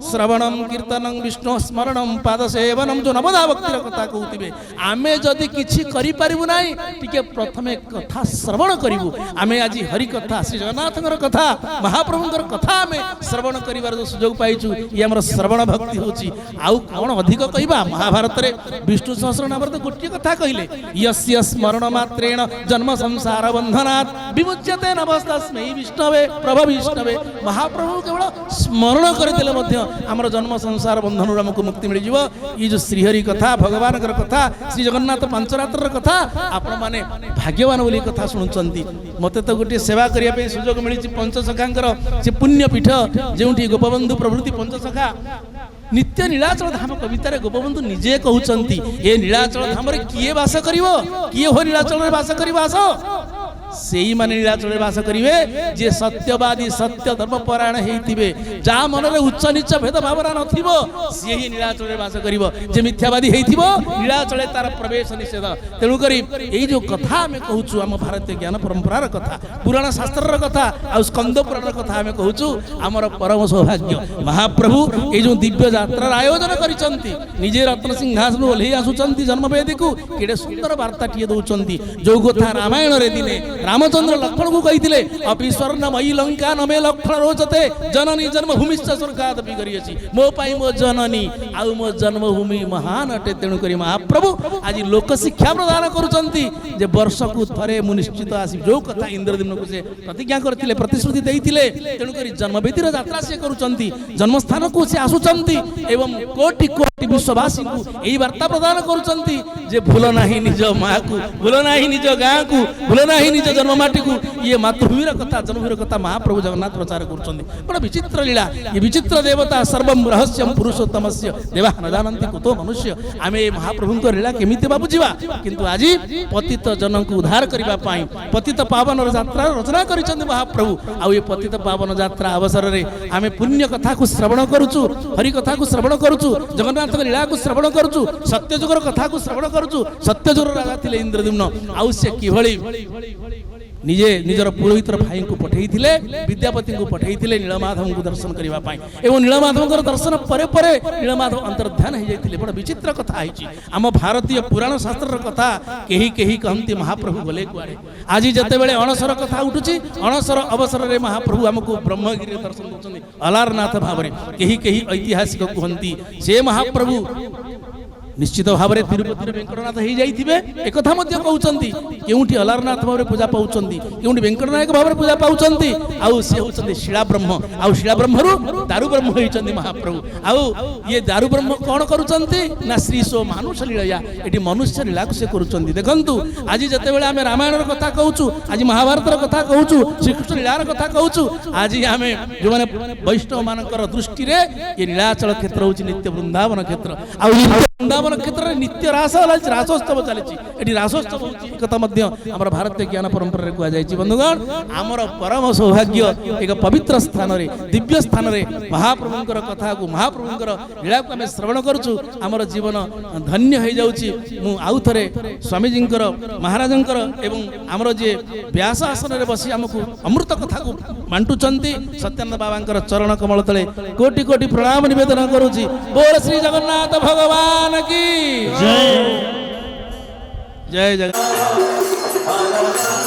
श्रवणम कीर्तनम विष्णु स्मरणम पाद सेवनम जो नवदा भक्तिर कथा कहउथिबे आमे जदि किछि करि परिबु नाही टिके प्रथमे कथा श्रवण करिबु आमे आज हरि कथा श्री जगन्नाथंकर कथा महाप्रभुंकर कथा आमे श्रवण करिवार जो सुजोग पाइछु इ हमर श्रवण भक्ति होछि। आउ कोन अधिक कहिबा महाभारत रे विष्णु सहस्र नाम रे गोटी कथा कहिले यस्य स्मरण मात्रेण जन्म संसार बंधनात् विमुच्यते नमस्तस्मै विष्णवे प्रभ विष्णवे महाप्रभु केवल स्मरण करदेले मध्य हमर जन्म संसार बंधन हमको मुक्ति मिल जिवो। इ जो श्रीहरि कथा भगवानकर कथा श्री जगन्नाथ पंचरात्र कथा आपण माने भाग्यवान बोली कथा सुनुचंती मते तो गोटे सेवा करिया पे सुजोग मिली पंचसखांकर से पुण्य पीठ जेउठी गोपबंधु प्रभृति पंचसखा नित्य नीलाचल धाम कवितार गोपबंधु निजे कहउचंती ए नीलाचल धाम रे किए वास करिवो किए हो नीलाचल रे वास करिवो आसो सेई माने नीलाचल वास करिवे जे सत्यवादी सत्य धर्म परायण हेइतिबे जा मन रे उच्च नीच भेद भावना नथिबो से ही नीलाचल वास करिवो जे मिथ्यावादी हेइतिबो नीलाचल तार प्रवेश निषेध। तेणु करी एई जो कथा हमें कहूछु हम भारतीय ज्ञान परंपरार कथा पुराण शास्त्रर कथा आ स्कंद पुराणर कथा हमें कहूछु हमर परम सौभाग्य महाप्रभु एई जो दिव्य यात्रार आयोजन करिसंती निजे रत्न सिंहासन ओल्हे आसुचंती जन्मवेदी को केडे सुंदर वार्ता टिए दउचंती जो कथा रामायण रे दिने रामचंद्र लक्ष्मण को कही अपि स्वर्णमयी लंका नमे लक्ष्मण रोचते जननी जन्मभूमिश्च स्वर्गादपि गरियछि मो पाई मो जननी आउ मो जन्मभूमि महान अटे। तेणु करी महाप्रभु आज लोक शिक्षा प्रदान करुचंती जे वर्ष को थरे मु निश्चित आसी जो कथा इंद्रदिम्न को से प्रतिज्ञा करथिले प्रतिश्रुति देइथिले तेणु करी जन्मवेदीर यात्रा से करुचंती जन्मस्थान को से आसुचंती एवं कोटि कोटि विश्ववासी को एई वार्ता प्रदान करुचंती जे भूल नाही निज मां को भूल नाही निज गां को भूल नाही निज जन्ममाटी को ये मातृभूमिर कथा जन्मभूमिर कथा महाप्रभु जगन्नाथ प्रचार करुचंती बड़ विचित्र लीला ये विचित्र देवता सर्वम रहस्यम पुरुषोत्तमस्य देवा न जानन्ति कुतो मनुष्य आमे महाप्रभुंक लीला केमिति बुझिबा किंतु आज पतित जन को उद्धार करबा पाई पतित पावन यात्रा रचना करिसंती महाप्रभु आ ये पतित पावन यात्रा अवसर रे आमे पुण्य कथा को श्रवण करूछु हरि कथा को श्रवण करूछु जगन्नाथ लीला को श्रवण करूछु सत्यजुगर कथा को श्रवण करूछु सत्यजुगर राजा थिले इंद्रद्युम्न आउ से किभଳି निजे निजर पुरोहितर भाई को पठेइथिले विद्यापति को पठेइथिले नीलमाधव को दर्शन करिबा पाई एवं नीलमाधव दर्शन परे परे नीलमाधव अंतर्ध्यान हो जाइथिले बड़ विचित्र कथा आइछि आम भारतीय पुराण शास्त्र कथा केही केही कहंती महाप्रभु गले कुआरे आज जते बेले अणसर कथा उठुछि अणसर अवसर रे महाप्रभु हमको ब्रह्मगिरि दर्शन करछन्ती अलारनाथ भावरे केही केही ऐतिहासिक कहंती से महाप्रभु निश्चित भाव में तिरुपति वेंकटनाथ हो जाइए एक कहते केउठी अलारनाथ भाव में पूजा पाउछंती केउठी वेंकटनायक भाव में पूजा पाउछंती आउ से होछंती शिला ब्रह्म आउ शिला ब्रह्मरु दारु ब्रह्म होइछंती महाप्रभु आउ ये दारु ब्रह्म कोन करूछंती ना श्री सो मानुष लीला एटी मनुष्य लीला को से करूछंती देखंतु आज जते बेले आमे रामायण कथा कहूछु आज महाभारत कथा कहूछु श्रीकृष्ण लीलार कथा कहूछु आज आमे जो माने वैष्णव मानकर दृष्टि रे ये नीलाचल क्षेत्र होछि नित्य वृंदावन क्षेत्र आउ वृंदावन क्षेत्र में नित्य रास रासोत्सव चली एटी रासोत्सव कथा मध्य हमर भारतीय ज्ञान परंपरा रे कुआ जायछि बंधुगण हमर परम सौभाग्य एक पवित्र स्थान रे दिव्य स्थान रे महाप्रभुंकर कथा को महाप्रभुंकर लीला को हम श्रवण करूछु हमर जीवन धन्य हो जाउछि मु आउ थरे स्वामी जींकर महाराजंकर एवं हमर जे व्यास आसन रे बसी हमकु अमृत कथा को बांटुचंती सत्यानंद बाबांकर चरण कमल तले कोटि कोटि प्रणाम निवेदन करूछि बोल श्री जगन्नाथ भगवान की जय जय जगन्नाथ।